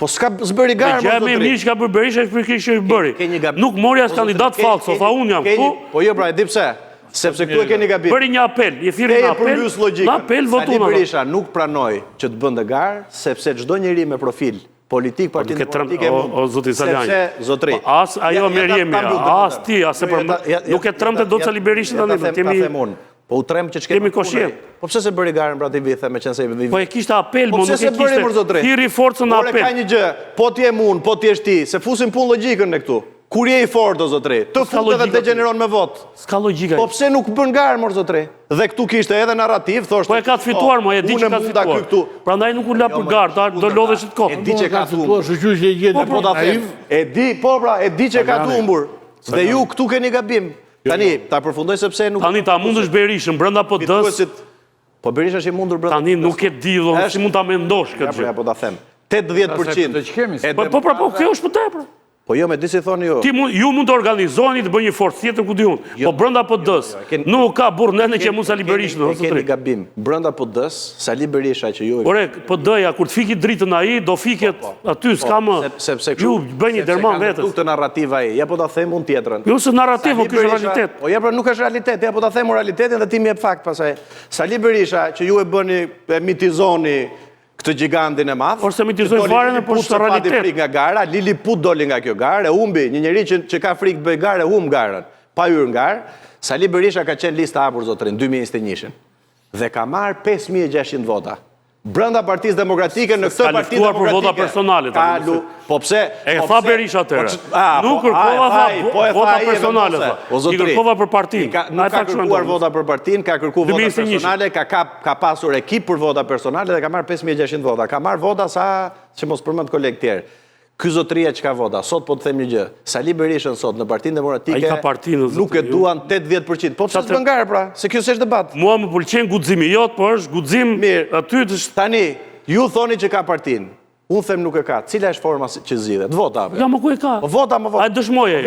Po s'bëri garë. Gjë më mirë që ka bërë Berisha është për kishë bëri. Nuk mori as kandidat falso, tha unë jam këtu. Po jo pra, e di pse. Sepse këtu e keni gabim. Bëri një apel, i thirrni në apel. Në apel votuna. Sali Berisha nuk pranoi që të bënte garë, sepse çdo njeri me profil politik, partinë politike mund. O zoti Saljani. Sepse zotri. As ajo Meriemi, as ti, as e për nuk e tremte dot Sali Berisha tani. Po u trem që ç'ke. Kemi koshje. Po pse se bëri garën pra ti vithe me qenë se i. Po e kishte apel, mo nuk e kishte. Thirri forcën në apel. Ka një gjë, po ti e mund, po ti je ti, se fusim punë logjikën ne këtu. Kur je i fortë o zotri, të futet dhe degeneron me votë. S'ka logjika. Po pse nuk bën garë mor zotri? Dhe këtu kishte edhe narrativ, thoshte. Po e ka të fituar, mo, e di që ka të fituar. Prandaj nuk u la për garë, do lodhesh të kohë. E di që ka të humbur. Po ta them. E di, po pra, e di që ka të humbur. Dhe ju këtu keni gabim. Tani, ta përfundoj sepse nuk. Tani ta mundësh Berishën brenda PD-s. Po Berisha është i mundur brenda. Tani nuk e di, si mund ta mendosh këtë gjë. Po ta them. 80%. Po pra, po kjo është për tepër. Po jo, me disi thoni ju. Ju mund të organizoni të bëjë një forcë tjetër ku di unë. Po brenda PD-s nuk ka burr nënë që mund Sali Berishën. E keni gabim. Brenda PD-s, Sali Berisha që ju. Ore, PD-ja kur të fiki dritën ai, do fiket aty, s'ka më. Ju bëni një derman vetes. Këtë narrativ ai. Ja po ta them unë tjetrën. Jo se narrativ, kjo është realitet. Po ja pra nuk është realitet, ja po ta them realitetin dhe ti më jep fakt pastaj. Sali Berisha që ju e bëni e mitizoni këtë gigantin e madh. Por se mitizoj fare në poshtë realitet. Frikë nga gara, Lilliput doli nga kjo garë, e humbi, një njeri që ka frikë të bëj garë, humb garën, pa hyrë në garë. Sali Berisha ka qenë lista hapur zotrin 2021-shin dhe ka marrë 5600 vota. Brenda Partisë Demokratike në këtë Parti Demokratike. Për vota personale. Po pse? E tha Berisha atëherë. Nuk kërkova vota personale. I kërkova për partinë. Nuk ka kërkuar vota për partinë, ka kërkuar vota personale, ka pasur ekip për vota personale dhe ka marrë 5600 vota. Ka marrë vota sa që mos përmend kolegë tjerë. ky zotëria që ka vota, sot po të them një gjë, Sali Berishën sot në Partinë Demokratike Ai ka partinë, nuk e duan 80%. Po pse s'bën garë pra? Se kjo s'është debat. Mua më pëlqen guximi jot, po është guxim aty të Tani, ju thoni që ka partinë. Unë them nuk e ka. Cila është forma që zgjidhet? Vota apo? Ja, më ku e ka? Po vota, më vota. Ai dëshmoje.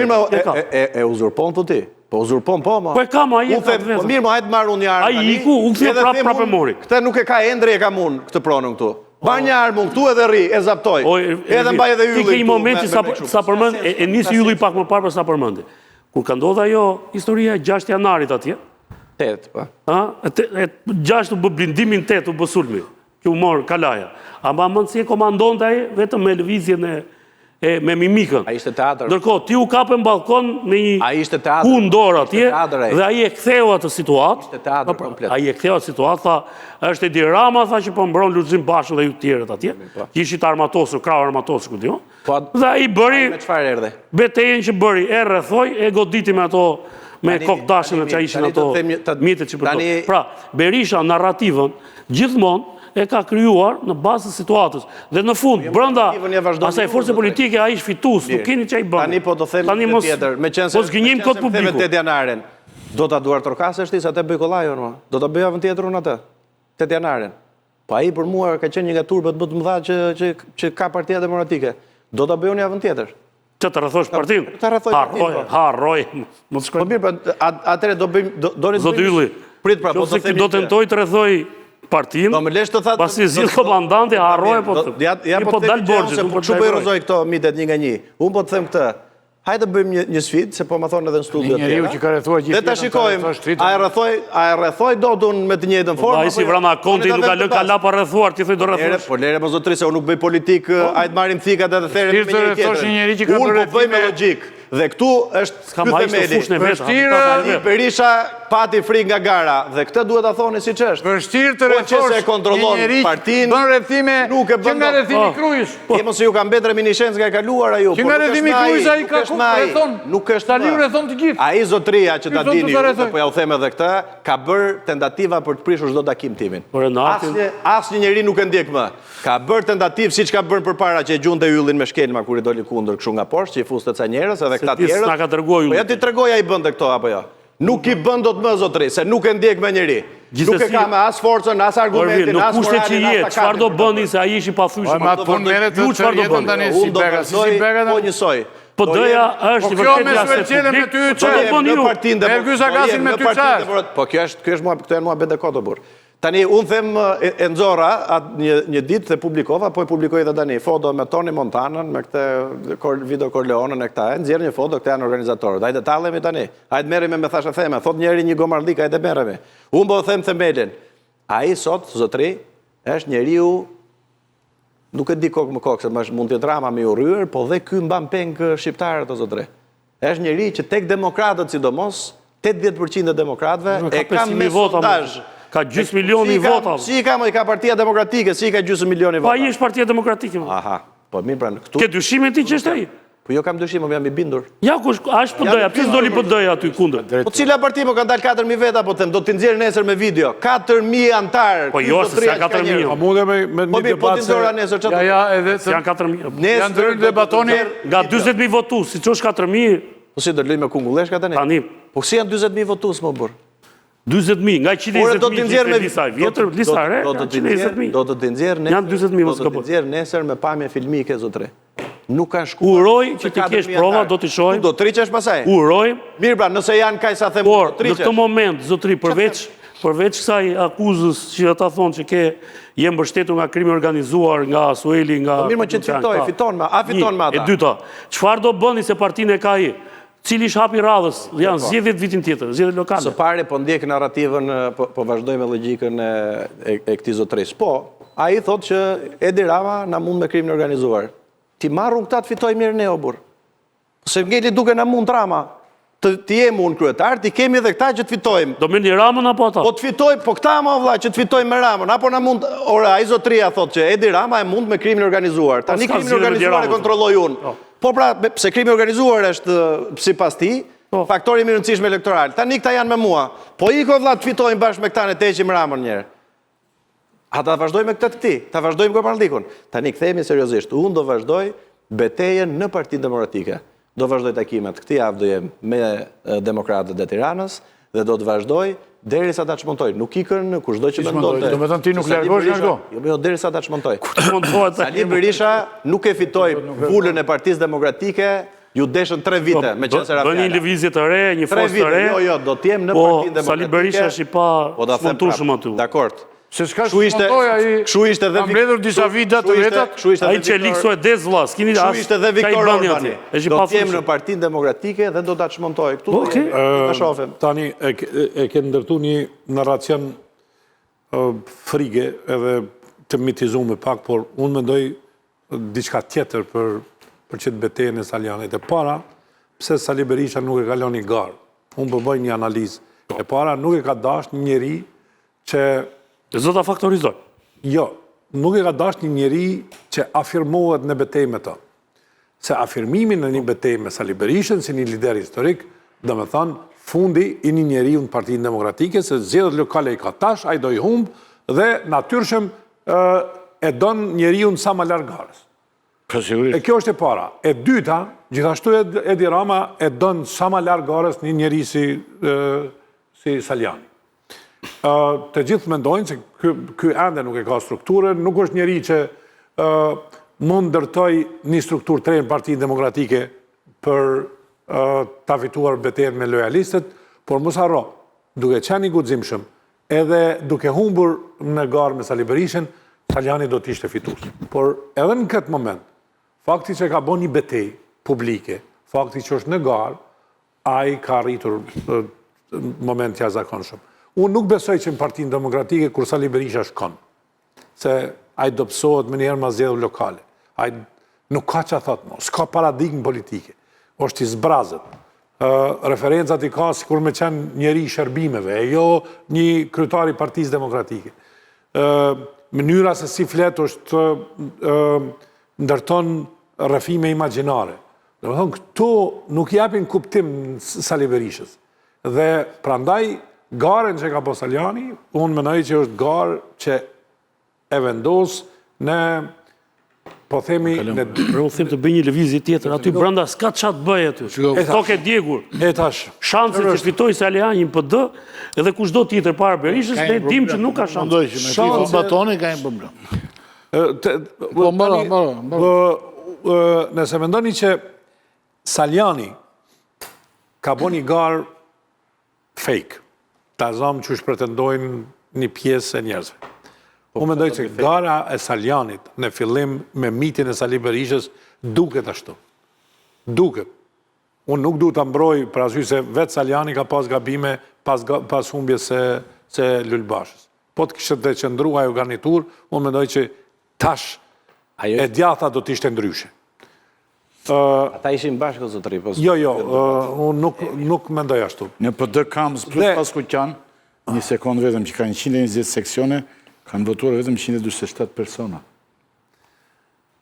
E uzurpon po ti. Po uzurpon po ma. Po e ka ma ai. Unë them, po mirë, më hajtë marr unë një armë. Ai iku, u kthye prapë mori. Këtë nuk e ka endre e kam unë këtë pronën këtu. Bar një armë unë këtu edhe rri, e zaptoj. Edhe mbaj edhe yllin. Ti ke një moment që sa përmend, e nisi ylli pak më parë për sa përmendi. Kur ka ndodhur ajo historia e 6 janarit atje. 8, po. 6 u bë blindimin 8 u bë sulmi. Që u mor Kalaja. Ama mend si e komandonte ai vetëm me lëvizjen me mimikën. Ai ishte teatr. Ndërkohë ti u kapën balkon me një Ai ishte teatr. Ku ndor atje dhe ai e ktheu atë situatë. Ishte teatr komplet. Ai e ktheu atë situatë, tha, është Edi Rama tha që po mbron Lulzim Bashën dhe ju të tjerët atje. Që ishit armatosur, krau armatosur ku diun. Dhe ai bëri Me çfarë erdhe? betejën që bëri, e rrethoi, e goditi me ato me kokdashën që ishin ato mjetet që përdo. Pra, Berisha narrativën gjithmonë e ka kryuar në bazë të situatës. Dhe në fund, brenda asaj force politike ai është fitues, nuk keni çaj bën. Tani po të them një tjetër, mos gënjim kot publiku. 8 janaren. Do ta duar Torkasë është ti sa te bëj kollajun, ma. Do ta bëj avën tjetër unë atë. 8 janaren. Po ai për mua ka qenë një nga turbet më të mëdha që ka Partia Demokratike. Do ta bëj unë avën tjetër. Që të rrethosh partinë? Ta rrethoj partinë. Harroj. Mos shkoj. Po mirë, atëre do bëjmë Zoti Ylli. Prit pra, po të them. Do tentoj të rrethoj partinë. Po më lesh të thatë. Pasi zgjidh komandanti harroj po. Ja po dal borxhi, po çu bëj rozoj këto mitet një nga një. Unë po të them këtë. Hajde bëjmë një sfidë, se po më thonë edhe në studio tjera. Njeriu që ka rrethuar gjithë. Dhe ta shikojmë, a e rrethoi Dodun me të njëjtën formë? Ai si vrana Konti nuk ka lënë kala pa rrethuar, ti thoj do rrethosh. Po lere më zotëri se unë nuk bëj politik, hajde marrim thikat edhe therem me një tjetër. Unë po bëj me logjik. Dhe këtu është ky themeli. Vështirë Berisha pati frikë nga gara dhe këtë duhet ta thoni siç është. Vështirë të rrethosh një njeri partinë. Bën rrethime që nga rrethimi Krujës. Po mos ju ka mbetur reminiscencë nga e kaluara ju. Që nga rrethimi Krujës ai ka rrethon. Nuk është tani rrethon të gjithë. Ai zotëria që ta dini ju, po ja u them edhe këtë, ka bër tentativa për të prishur çdo takim timin. Asnjë njeri nuk e ndjek më. Ka bër tentativë siç ka bërë përpara që e gjunte yllin me shkelma kur i doli kundër kështu nga poshtë, që i fuste ca njerëz edhe këta tjerë. Po ja ti tregoj ai bënte këto apo jo? Nuk i bën dot më zotëri, se nuk e ndjek me njeri. Nuk e ka me as forcën, as argumentin, as moralin, as takatin. Çfarë do bëni se ai ishi pa thyeshëm? Ma punë merret të jetën tani si Bega, si Bega. Po njësoj. Po doja është i vërtetë me ty çfarë në partinë Ergyza me ty çfarë? Po kjo është mua këto janë muhabete koto burr. Tani unë them e nxorra një ditë dhe publikova, po e publikoj edhe tani foto me Toni Montanën, me këtë Video Corleonën e këta, nxjerr një foto, këta janë organizatorët. Hajde tallemi tani. Hajde merremi me thashë theme. Thot njëri një gomarlik, hajde merremi. Unë po them themelin. Ai sot zotëri është njeriu nuk e di kokë më kokë, se mund të jetë Rama me u rryer, po dhe ky mban peng shqiptarët o zotëri. Është njeri që tek demokratët sidomos, 80% e demokratëve e ka me sondazh. Ka gjysmë milioni vota. Si ka Partia Demokratike, si ka gjysmë milioni vota. Pa ai është Partia Demokratike. Aha, po mirë pra këtu. Ke dyshimin ti që është ai? Po jo kam dyshim, jam i bindur. Ja kush është PD-ja, pse doli PD-ja aty kundër? Po cila parti më kanë dalë 4000 veta, po them, do të nxjerr nesër me video. 4000 antar. Po jo, se janë 4000. Po mundem me një debat. Po ti nxorra nesër çfarë? Ja, edhe janë 4000. Janë ndër debatoni nga 40000 votues, siç është 4000. Po si do lëj me kungulleshka tani? Tani. Po si janë 40000 votues më burr? 40000 nga 120.000 do të nxjerr me lista vjetër, lista re. Do të nxjerr nesër. Janë 40000 mos gapo. Do të nxjerr nesër me pamje filmike zotëre. Nuk kanë shkuar. Uroj që të kesh prova, do t'i shohim. Do triçesh pasaj. Uroj. Mirë pra, nëse janë kaq sa them, do triçesh. Në këtë moment zotëri përveç kësaj akuzës që ata thonë që je mbështetur nga krimi organizuar, nga Sueli, nga mirë më që fiton me ata. E dyta, çfarë do bëni se partinë e ka ai? Cili shapi radhës, janë zgjedhjet vitin tjetër, zgjedhjet lokale. Së pari po ndjek narrativën, po vazhdoj me logjikën e këtij zotërisë. Po, ai thotë që Edi Rama na mund me krimin organizuar. Ti marrun këta të fitoj mirë ne o burr. Se ngeli duke na mund Rama. Të jemi unë kryetar, ti kemi edhe këta që të fitojmë. Do merrni Ramën apo ata? Po të fitoj, po këta më vëlla që të fitojmë me Ramën, apo na mund, ora ai zotëria thotë që Edi Rama e mund me krimin organizuar. Tani krimin organizuar e kontrolloj unë. Po pra, pse krimi organizuar është sipas ti, faktori më i rëndësishëm elektoral. Tani këta janë me mua. Po iko vëlla të fitojmë bashkë me këta ne teqim Ramën një herë. A ta vazhdojmë me këtë ti, ta vazhdojmë Gomarlikun. Tani kthehemi seriozisht. Unë do vazhdoj betejën në Partinë Demokratike. Do vazhdoj takimet këtë javë do jem me demokratët e Tiranës dhe do të vazhdoj derisa ta çmontoj. Nuk ikën kushdo që mendonte. Do të thënë ti nuk largohesh nga ajo. Jo, derisa ta çmontoj. Sali Berisha nuk e fitoi vulën e Partisë Demokratike. Ju deshën 3 vite me qenë se Bëni një lëvizje të re, një forcë të re. Jo, do të jem në Partinë Demokratike. Sali Berisha është i pa sfontueshëm aty. Dakor. Se s'ka shmontoj Kështu ishte dhe kam mbledhur disa vite të vetat. Ai që likso e dez vlla, s'keni as. Kështu ishte dhe Viktor Orbani. Do të jem në Partinë Demokratike dhe do ta çmontoj. Ktu ta shohim. Tani e ke ndërtu një narracion frike edhe të mitizuar me pak, por unë mendoj diçka tjetër për qëtë betejën e Saljanit. E para, pse Sali Berisha nuk e kalon një garë. Unë përbëj një analizë. E para, nuk e ka dash një njeri që... Zota faktorizoj. Jo, nuk e ka dash një njeri që afirmohet në betejë me të. Se afirmimi në një betejë me Sali Berishën si një lider historik, dhe me thënë, fundi i një njeri në Partinë Demokratike, se zgjedhjet lokale i ka tash, a i do i humbë, dhe natyrshëm e don njeri unë sa më larg garës. E kjo është e para. E dyta, gjithashtu Edi Rama e don sa më larg garës një njeri si Saljani. Të gjithë mendojnë se ky ende nuk e ka strukturën, nuk është njeri që mund ndërtoj një strukturë të re në Partinë Demokratike për ta fituar betejën me lojalistët, por mos harro, duke qenë i guximshëm, edhe duke humbur në garë me Sali Berishën, Saljani do të ishte fitues. Por edhe në këtë moment, fakti që ka bën një betejë publike, fakti që është në garë, ai ka arritur moment jashtëzakonshëm. Unë nuk besoj që në Partinë Demokratike kur Sali Berisha shkon, se ai do psohet më njëherë ma zgjedhje lokale. Ai nuk ka që thot më, s'ka paradigmë politike. Është i zbrazët. Referencat i ka sikur me qenë njeri i shërbimeve, e jo një kryetari i Partisë Demokratike. Mënyra se si flet është ndërton rrëfime imagjinare. Do të thonë, këto nuk japin kuptim Sali Berishës. Dhe prandaj garën që ka po Saljani, unë mendoj që është garë që e vendos në, po themi... Unë them të bëj një lëvizje tjetër, aty brenda s'ka çat bëj aty. Kto ke djegur. E tash. Shanset që fitoj Saljani në PD, edhe kushdo tjetër para Berishës, ne dim që nuk ka shanse. Shanse batoni ka një problem. Nëse mendoni që Saljani ka bën një garë fake, ta zamë që është pretendojnë një pjesë e njerëzve. Unë mendoj që gara e Saljanit në fillim me mitin e Sali Berishës duket ashtu. Duket. Unë nuk du të mbroj për arsye se vetë Saljani ka pas gabime pas humbjes se Lulbashës. Po të kishtë të qëndrua ajo garnitur, unë mendoj që tash e djatha do t'ishte ndryshe. Ata ishin bashkë, zotëri? Jo, unë nuk mendoj ashtu. Në PD Kamës plus Paskuqan, një sekundë vetëm që ka 120 seksione, kanë votuar vetëm 147 persona.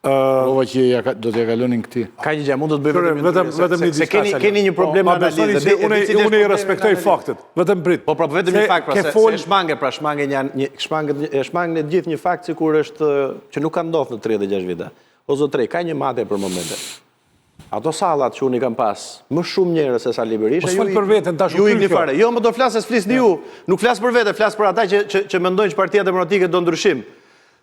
Prova që do t'ja kalonin këti. Ka një gjë, mund të të bëjmë vetëm një diçka. Se keni një problem me analizë. Unë i respektoj faktet, vetëm prit. Po, vetëm një fakt, se shmangën e gjithë një fakt sikur është që nuk ka ndodhur në 36 vite. O zotëri, ka një madhe për momente. Ato sallat që unë i kam pas, më shumë njerëz se Sali Berisha, ju i një fare. Jo, më do flasë se flisni ju. Nuk flasë për vete, flasë për ata që mendojnë që Partia Demokratike do ndryshim.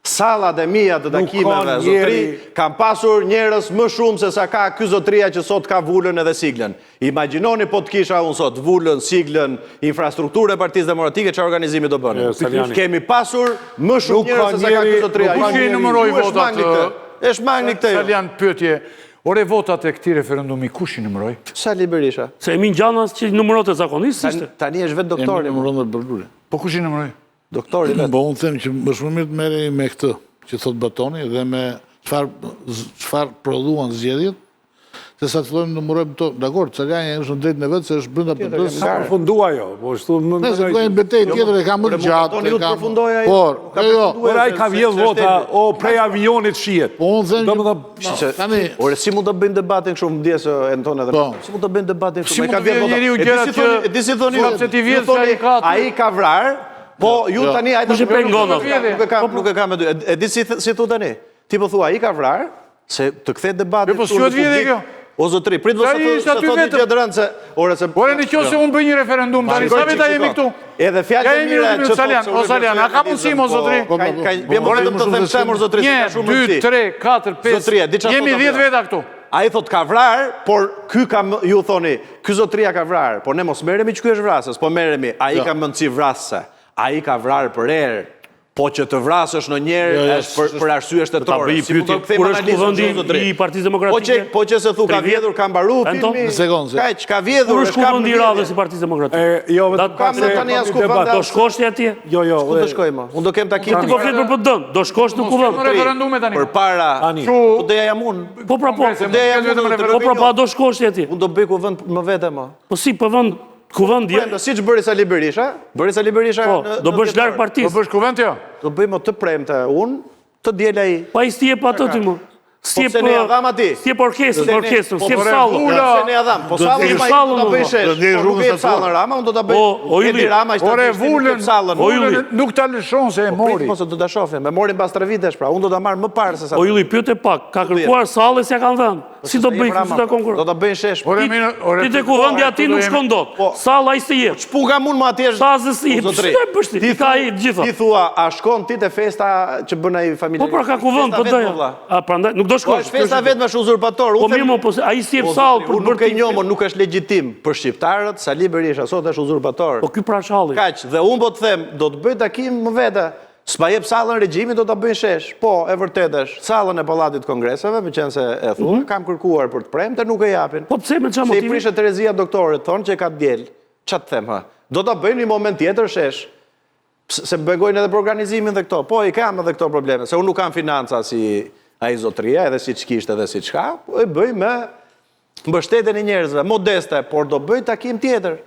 Sallat e mia të takimeve, zotëri, kam pasur njerëz më shumë se sa ka ky zotëria që sot ka vulën edhe siglën. Imagjinoni po të kisha unë sot vulën, siglën, infrastrukturën e Partisë Demokratike, çfarë organizimi do bëni? Kemi pasur më shumë njerëz se sa ka ky zotëria. Kush i numëroi votat? E shmangni këtë. Saljan pyetje. Ore votat e këtij referendumi kush i numëroi? Sali Berisha. Se Emin Gjanas që numërote zakonisht ishte. Tani është vetë doktori. Po kush i numëroi? Doktori vetë. Po unë them që më shumë mirë të merrej me këtë që thot batoni dhe me çfarë prodhuan zgjedhjet. Se sa të fillojmë numërojmë to, dakor, Saljani është në drejtën e vet se është brenda PD-s. Sa përfundua jo, po ashtu më. Nëse ka një betejë tjetër e ka më të gjatë. Por ai ka vjedh vota o prej avionit shihet. Po unë them që tani, ore si mund të bëjnë debatin kështu më ndjes Anton edhe. Si mund të bëjnë debatin kështu? Ai ka vjedh vota. E si thoni ju? Se ti vjedh ai ka. Ai ka vrar, po ju tani ai Kush e pengon? Nuk e kam me dy. E di si thu tani? Ti po thua ai ka vrar, Se të kthe debatin... Po s'quhet vjedhje kjo? O zotri, prit do sa thot një gjë rënd se... Ore në qoftë se unë bëj një referendum, tani sa veta jemi këtu? Edhe fjalë të mira që Salian, o Salian, a ka mundësi mo zotri? Vjen vetëm të them semur zotri, ka shumë mundësi. 1, 2, 3, 4, 5. Jemi 10 veta këtu. Ai thot ka vrar, por ky ka ju thoni, ky zotria ka vrar, por ne mos merremi që ky është vrasës, po merremi, ai ka mendsi vrasëse. Ai ka vrar për erë. Po që të vrasësh në njerë është për arsye shtetore. Kur është kuvendi i Partisë Demokratike? Po që se thu ka vjedhur, ka mbaru filmi. Kaq, ka vjedhur, është kuvendi i radhës i Partisë Demokratike? Do shkosh ti atje? Jo. Ku do shkoj më? Unë do kem takim. Ti po flet për PD-n, do shkosh në kuvend. Referendume tani. Përpara. Po doja jam unë. Po pra po. Po pra pa do shkosh ti atje. Unë do bëj kuvend më vete më. Po si po vend kuvend je? Si që bëri Sali Berisha? Bëri Sali Berisha... Po, do bësh larg partisë. Do bësh kuvend jo? Do bëjmë të premte unë, të djela i... Pa i stje pa të ti më. Se ne adham ati. Stjep orkestrën, stjep sallën. Se ne adham. Po sallën ma i do të bëjë shesh. Po nuk e sallën Rama, unë do të bëjë Edi Rama, ishte të ishte sallën. O Ylli, nuk ta lëshon se e mori. Mos do ta shohim, e morin pas 3 vitesh pra. Unë do ta marr më parë se sa. O Ylli, pyet e pak, ka kërkuar sallën se ja kanë dhënë. Si do bëj kështu ta konkurroj? Do ta bëjnë shesh. Ti te kuvendi aty nuk shkon dot. Salla ai s'të jep. Çpuga mund më atje. Sazë si jep. Ç'do bësh ti? Ka ai gjithë. Ti thua, a shkon ti te festa që bën ai familja? Po pra ka kuvend, po doja. A prandaj nuk do shkosh. Festa vetëm është uzurpator. Po mirë, po ai si jep sallë për nuk e njoh, nuk është legjitim për shqiptarët. Sali Berisha sot është uzurpator. Po ky pra shalli. Kaq, dhe unë po të them, do të bëj takim më vete. S'pa jep sallën regjimit, do ta bëjnë shesh. Po, e vërtet është, sallën e Pallatit Kongreseve, me qenë se e thua, kam kërkuar për të premte, nuk e japin. Po pse me çfarë motivi? Se i prishet Terezia doktorit, thonë që ka djel. Ç'a të them, ha? Do ta bëjnë një moment tjetër shesh. Se bëjnë edhe për organizimin dhe këto. Po, i kam edhe këto probleme, se unë nuk kam financa si ai zotria, edhe si ç'kishte edhe si ç'ka, po e bëj me mbështetjen e njerëzve, modeste, por do bëj takim tjetër.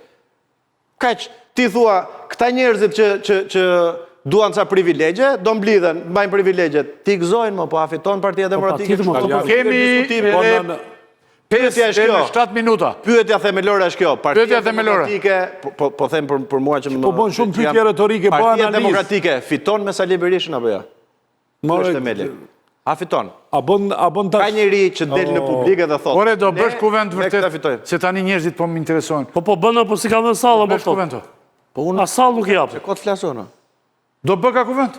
Kaq, ti thua, këta njerëzit që duan ca privilegje, do mblidhen, mbajnë privilegjet. Ti gëzojnë më, po a fiton Partia Demokratike? Kemi 7 minuta. Pyetja themelore është kjo. Partia Demokratike, po them për mua që më... Po bën shumë pyetje retorike, po analizë. Partia Demokratike fiton me Sali Berishën apo jo? Është themeli. A fiton? A bën Ka njëri që del në publik edhe thotë. Ore, do bësh kuvend vërtet, se tani njerëzit po më interesojnë. Po bënë, po si ka dhënë sallën, po thotë. A sallë nuk i japë. Ko të flasona? Do bë ka kuvend?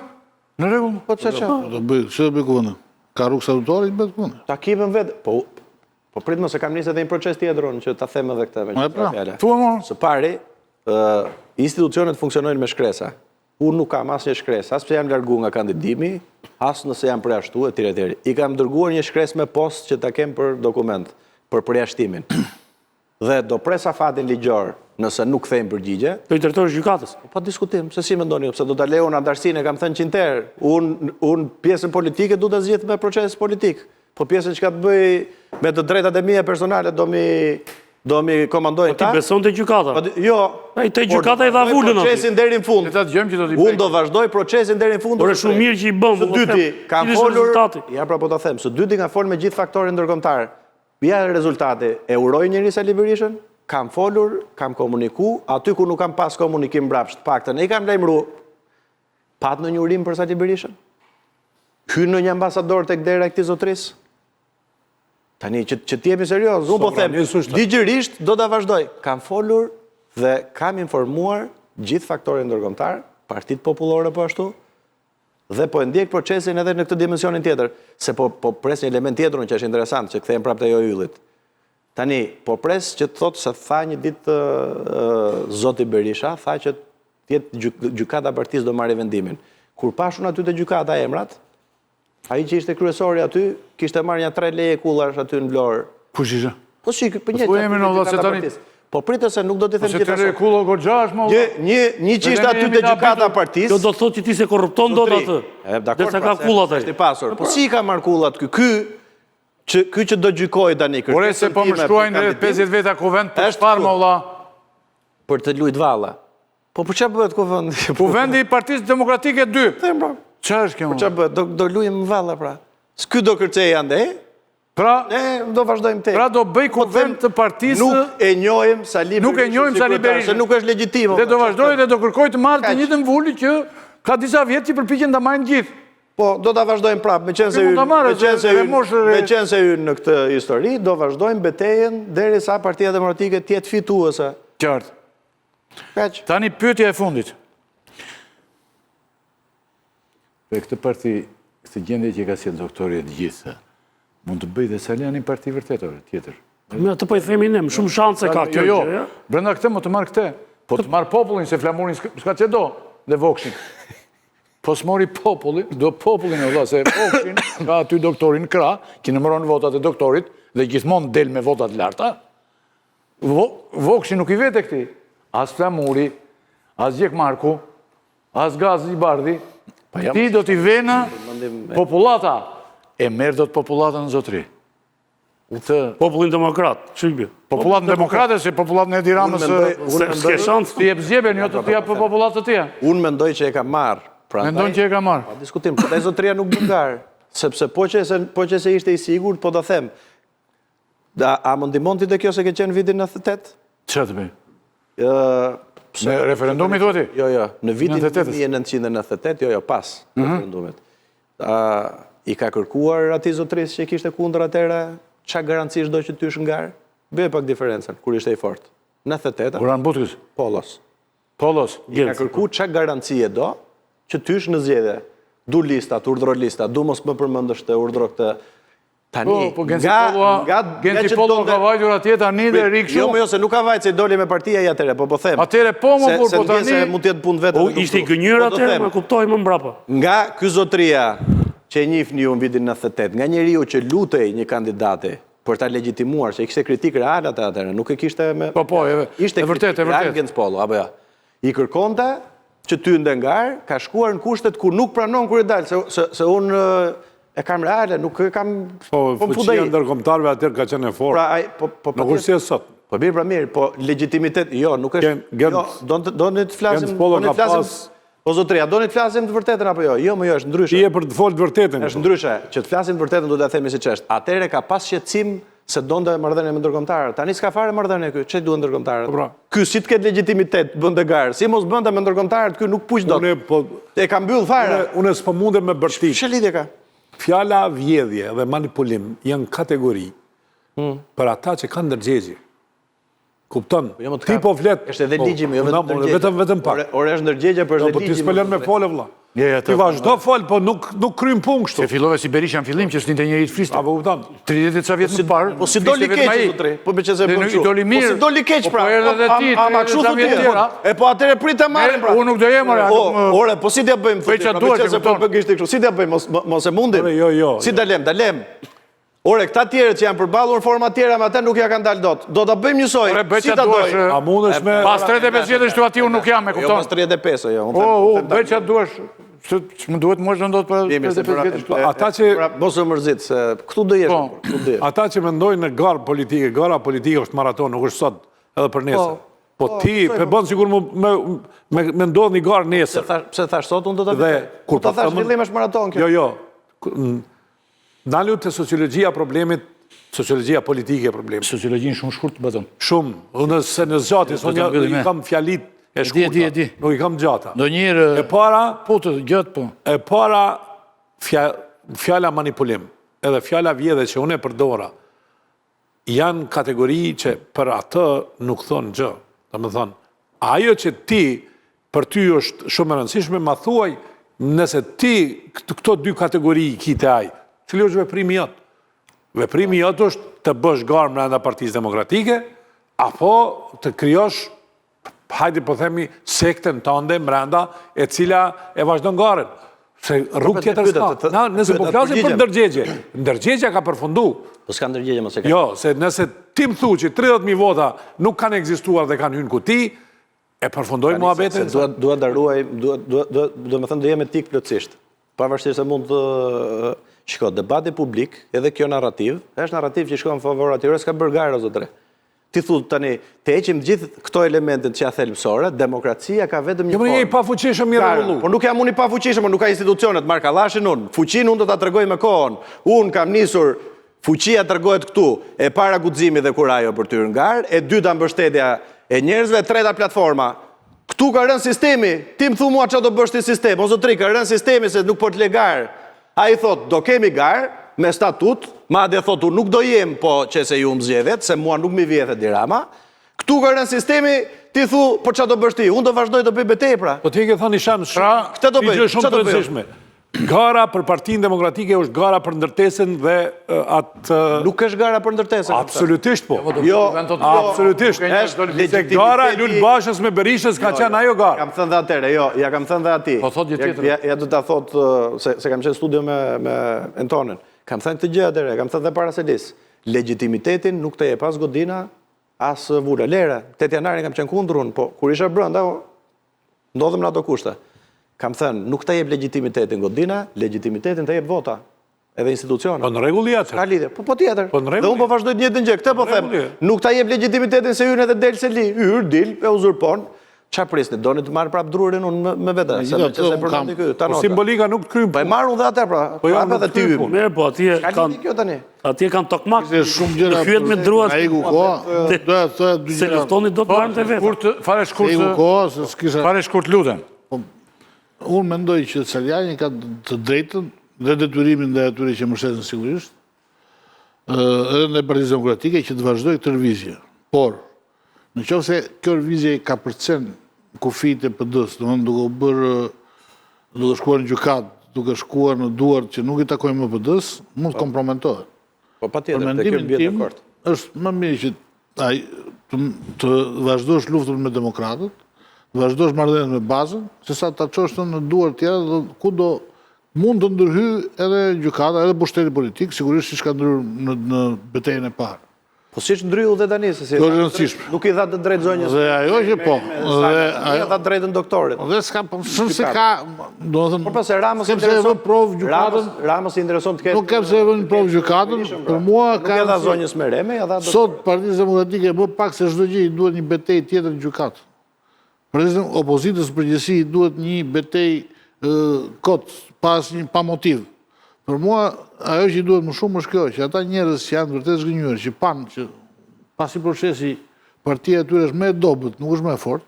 Në rregull. Po ç'a ç'a? Do bëj, ç'do bëj kuvend? Ka rrugë statutare të bëj kuvend. Takimën vetë. Po prit mos e kam nisë edhe një proces tjetër që ta them edhe këtë me çfarë. Thuaj më. Së pari, institucionet funksionojnë me shkresa. Unë nuk kam asnjë shkresë, as pse jam largu nga kandidimi, as nëse jam përjashtuar etj. I kam dërguar një shkresë me post që ta kem për dokument, për përjashtimin. Dhe do presa fatin ligjor nëse nuk kthejmë përgjigje. Do i drejtosh gjykatës. Po diskutim, se si mendoni, pse do ta lejon andarsinë, kam thënë 100 herë. Unë pjesën politike du ta zgjidh me proces politik. Po pjesën që ka të bëj me të drejtat e mia personale do mi komandoj ta. Po ti beson te gjykata? Jo. Ai te gjykata i dha vulën aty. Procesin deri në fund. Ne ta dëgjojmë që do t'i. Unë do vazhdoj procesin deri në fund. Por është shumë mirë që i bën. Së dyti kam folur. Ja pra po ta them, së dyti kam folur me gjithë faktorët ndërkombëtar. Ja rezultati, e uroj njëri Sali Berishën, kam folur, kam komuniku, aty ku nuk kam pas komunikim mbrapsht, paktën e kam lajmëru, pat në një urim për Sali Berishën? Hynë në një ambasador tek dera e këtij zotrisë? Tani që t'jemi serioz, unë po them, ligjërisht do ta vazhdoj. Kam folur dhe kam informuar gjithë faktorët ndërkombëtar, Partitë Popullore po ashtu, dhe po e ndjek procesin edhe në këtë dimensionin tjetër, se po pres një element tjetër që është interesant, që kthehem prapë te ajo Yllit. Tani, po pres që të thotë se tha një ditë zoti Berisha, tha që gjykata e partisë do marrë vendimin. Kur pashun aty te gjykata emrat, ai që ishte kryesori aty, kishte marrë një 3 leje kullash aty në Vlorë. Kush ishte? Po shik, për një. Po pritë se nuk do t'i them gjithashtu. Po se të kullo goxha është më. Një që ishte aty te gjykata e partisë. Jo do të thotë që ti se korrupton dot atë. Derisa ka kullat ai. Është i pasur. Po si ka marr kullat ky? Ky që do gjykoj tani kërkesën. Por se po më shkruajnë 50 veta kuvend për çfarë më valla? Për të lujt valla. Po për çfarë bëhet kuvend? Kuvendi i Partisë Demokratike 2. Them pra. Çfarë është kjo? Për çfarë bëhet? Do luajmë valla pra. S'ky do kërcej andej. Pra, ne do vazhdojmë te. Pra do bëj kuvend të partisë. Nuk e njohim Sali Berishën. Nuk e njohim Sali Berishën. Se nuk është legjitime. Dhe do vazhdoj dhe do kërkoj të marrë të njëjtën vulë që ka disa vjet që përpiqen ta marrin gjithë. Po, do ta vazhdojmë prapë, me qenë se hyn në këtë histori, do vazhdojmë betejën derisa Partia Demokratike të jetë fituese. Qartë. Kaq. Tani pyetja e fundit. Për këtë parti, këtë gjendje që ka sjellë doktori e të gjithë, mund të bëjë dhe Saliani parti vërtetore tjetër. Me atë po i themi ne, shumë shanse ka kjo. Jo, brenda këtë më të marrë këtë. Po të marrë popullin, se flamurin s'ka që do, dhe vokshin. Po s'mori popullin, do popullin e vëlla, se vokshin ka aty doktorin Krah, që numëron votat e doktorit, dhe gjithmonë del me votat larta. Vokshin nuk i vete këti. As flamuri, as Gjek Marku, as Gazi Bardhi, ti do t'i vena populata. E merë do të populata në zotri. Popullin demokrat, ç'bë. Populatën demokrate, se populatën e Tiranës S'ke shans. ti jep zgjeben, jo të t'ja për populatë të tjera. Unë mendoj që e ka marrë. Mendon që e ka marrë. Pa diskutim, prandaj zotëria nuk bungar, sepse po që se ishte i sigurt, po do them. A më ndihmon ti te kjo se ke qenë vitin 98? Çfarë të bëj? Pse Me referendumi thua ti? Jo, në vitin 98. 1998, jo, pas referendumit. I ka kërkuar atij zotërisë që kishte kundër atëre, çka garancish do që ty shëngar? Bëj pak diferencën kur ishte i fortë. 98. Goran Butkës. Pollos. I Ka kërkuar çka garancie do që tysh në zgjedhje. Du listat, urdhro listat, du mos më përmendësh të urdhro këtë. Tani, Po, Genci Pollo ka vajtur atje tani dhe rik shumë. Jo, se nuk ka vajtë se i doli me partia i atëre, po them. Atëre po më burr, po tani. Se mund të jetë punë vetë. Ishte i gënjur atëherë, më kuptoj më mbrapa. Nga ky zotëria që e njihni ju në vitin 98, nga njeriu që lutej një kandidati për ta legjitimuar, se kishte kritikë reale atëherë, nuk e kishte me. Po, e vërtet. Genci Pollo, apo jo. I kërkonte që ty ndengar, ka shkuar në kushtet ku nuk pranon kur i dal, se unë e kam reale, nuk e kam... Po, fuqia ndërkombëtarëve atëherë ka qenë e fortë. Nuk është si e sot. Po mirë, po legitimitet, jo, nuk është... Jo, do në të flasim... Genci Pollo ka pas... O zotëria, do në të flasim të vërtetën apo jo? Jo, është ndryshe. Ti je për të folë të vërtetën. Është ndryshe, që të flasim të vërtetën do të themi si ç'është. Atëherë ka pas shqetësim se donte marrëdhënie me ndërkombëtarët. Tani s'ka fare marrëdhënie ky. Ç'e duan ndërkombëtarët? Ky si të ketë legjitimitet bënte garë. Si mos bënte me ndërkombëtarët, ky nuk puq dot. E ka mbyll fare. Unë s'po mundem me bërtit. Ç'e lidhje ka? Fjala vjedhje dhe manipulim janë kategori për ata që kanë ndërgjegje. Kupton? Ti po flet. Është edhe ligji më, jo vetëm ndërgjegje. Vetëm pak. Ore është ndërgjegje për është ligji. Po ti s'pëlon me folë vëlla. Ti vazhdo fol, po nuk krym punë kështu. Se fillove si Berisha në fillim që s'linte njëri të fliste. Apo kupton? 30 ca vjet më parë. Po si doli keq zotri. Po me çese bën kështu. Po si doli keq pra. Ama kështu thotë. E po atëre prit të marrim pra. Unë nuk do jem ora. Ore, po si t'ja bëjmë? Po çfarë duhet se po gishte kështu. Si t'ja bëjmë? Mos e mundim. Jo. Si dalem. Ore, këta tjerët që janë përballur në forma tjera me atë nuk ja kanë dalë dot. Do ta bëjmë njësoj. Si ta dojë? A mundesh me pas 35 vjetësh tu aty unë nuk jam, e Jo, kupton? pas 35, jo. Bëj çfarë duash. Më duhet më do të për 35 vjetësh. ata që Mos u mërzit se këtu do jesh. Këtu do jesh. ata që mendojnë në gara politike është maraton, nuk është sot edhe për nesër. Po ti pe bën sigur me ndodh një garë nesër. Pse thash sot unë do ta Dhe kur ta thash fillim është maraton kjo. Jo. Dalu te sociologjia problemit, sociologjia politike problemit. Sociologjin shumë shkurt bëton. Shumë, unë se në zgjatis, unë i kam fjalit e shkurta, nuk i kam gjata. Ndonjëherë E para, po të gjatë po. e para fjala manipulim, edhe fjala vjedhe që unë e përdora, janë kategori që për atë nuk thonë gjë. Dhe më thonë, ajo që ti, për ty është shumë e rëndësishme, ma thuaj, nëse ti këto dy kategori i kite aj, cili është veprimi jëtë? Veprimi jëtë është të bësh garë mrenda Partisë Demokratike, apo të kryosh, hajde po themi, sekten tënde mrenda e cila e vazhdon garën. Se rrugë tjetër s'ka. Nëse po flasim për ndërgjegje, ndërgjegja ka përfundu. Po s'ka ndërgjegje mos e ka. Jo, se nëse ti më thu që 30.000 vota nuk kanë ekzistuar dhe kanë hyrë në kuti, e përfundoj muhabetin. Duhet ta ruaj, do të thënë do jem etik plotësisht. Pavarësisht se mund të shiko debati publik, edhe kjo narrativ, është narrativ që shkon në favor atyre, s'ka bërë gara zotre. Ti thu tani, të heqim gjithë këto elementet që ja thelbësore, demokracia ka vetëm një formë. Jo, më je pa fuqishëm i rregulluar. Po nuk jam unë i pa fuqishëm, nuk ka institucionet, marr kallashin unë. Fuqinë unë do ta tregoj me kohën. Unë kam nisur fuqia tregohet këtu, e para guximi dhe kurajo për të hyrë në garë, e dyta mbështetja e njerëzve, e treta platforma. Këtu ka rënë sistemi. Ti më thu mua çfarë do bësh ti sistem? O zotri, ka rënë sistemi se nuk po të legar. A i thot, do kemi garë, me statut, madje thot, unë nuk do jem, po që se ju më zgjedhet, se mua nuk mi vjethe dirama. Këtu ka rënë sistemi, ti thu, po që do bësh ti, unë do vazhdoj të bëj betej, pra. Po ti ke thënë Shams, këtë do bëj, shumë të rëndësishme. Gara për Partinë Demokratike është gara për ndërtesën dhe atë... Nuk është gara për ndërtesën. Absolutisht po. Jo, absolutisht. Se gara e Lul Bashës me Berishës ka qenë ajo gara. Kam thënë dhe atere, jo, ja kam thënë dhe ati. Po thot gjë tjetër. Ja du ta thot, se kam qenë studio me Antonin. Kam thënë këtë gjë atere, kam thënë dhe para selis. Legitimitetin nuk të je pas Godina, as vula. Lere, 8 janarin kam qenë kundrun, po kur isha brënda, ndodhëm në ato kushte. Kam thënë, nuk të jep legitimitetin Godina, legitimitetin të jep vota, edhe institucionet. Po në regull jetër. Ka lidhje, po tjetër. Dhe unë po vazhdoj të njëjtën gjë, këtë po them. Nuk ta jep legitimitetin se hyrën edhe del se li. Hyr, dil, e uzurpon. Qa prisni, doni të marrë prap drurin unë me vete. Simbolika nuk të krymë. Po e marrë unë dhe atër, pra. Po jo nuk të krymë. Mirë, po atje kanë tokmak. Shumë gjëra. Hyet me druat. A iku koha, do e thëja dy Se gjëra. luftoni do të marrën të vetë. Fare Iku koha, se s'kisha... Fare shkurt lutem. Unë mendoj që Saljani ka të drejtën dhe detyrimin dhe atyre që mbështeten sigurisht, edhe në Partinë Demokratike që të vazhdoj këtë lëvizje. Por, në qoftë se kjo lëvizje ka përcen kufijtë e PD-s, duke shkuar në gjykat, duke shkuar në duart që nuk i takojnë më PD-s, mund të komprometohet. Po pa tjetër, Për të kjo mendimin bjetë tim, akord. është më mirë që të vazhdosh luftën me demokratët, të vazhdosh marrëdhënien me bazën, se sa ta çosh në duar tjera, ku do mund të ndërhyj edhe gjykata, edhe pushteti politik, sigurisht siç ka ndryrë në betejën e parë. Po siç ndryu dhe tani, se si... Kjo është rëndësishme. Nuk i dha të drejtë zonjës. Dhe ajo që po. Nuk i dha drejtën doktorit. Dhe s'ka, se ka, do të Por pas e Ramës kem se e vën provë gjykatën, Ramës i intereson të ketë... nuk kem se e vën provë gjykatën, për mua Nuk ka... e dha zonjës me reme, ja dha doktorit. Sot Partia Demokratike më pak se çdo gjë i duhet një betejë tjetër në gjykatë. Për opozitës përgjithësi i duhet një betejë kot, pa motiv. Për mua, ajo që i duhet më shumë është kjo, që ata njerëz që janë vërtet zgënjur, që panë që pasi procesi partia e tyre është më e dobët, nuk është më e fortë,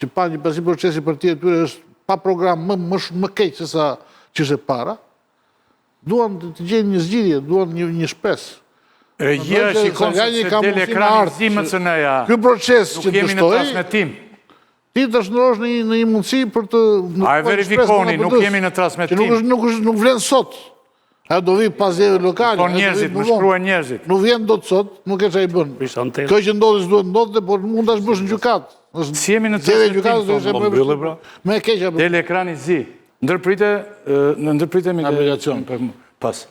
që panë që pasi procesi partia e tyre është pa program më keq se sa që është e para, duan të gjejnë një zgjidhje, duan një shpesë. Regjia shikon se del ekranizimën së neja. Ky proces që Nuk jemi në dështoi, transmetim. ti të shndrosh në një mundësi për të... A e verifikoni, nuk jemi në transmetim. Që nuk vlen sot. A do vi pas jeve lokale. Po njerëzit, më shkruaj njerëzit. Nuk vjen do të sot, nuk e që i bën. Kjo që ndodhë s'duhet ndodhë, por mund të shbësh në gjukat. Si jemi në transmetim, me keqa. del ekrani zi. Ndërpritemi... Aplikacion. Pas.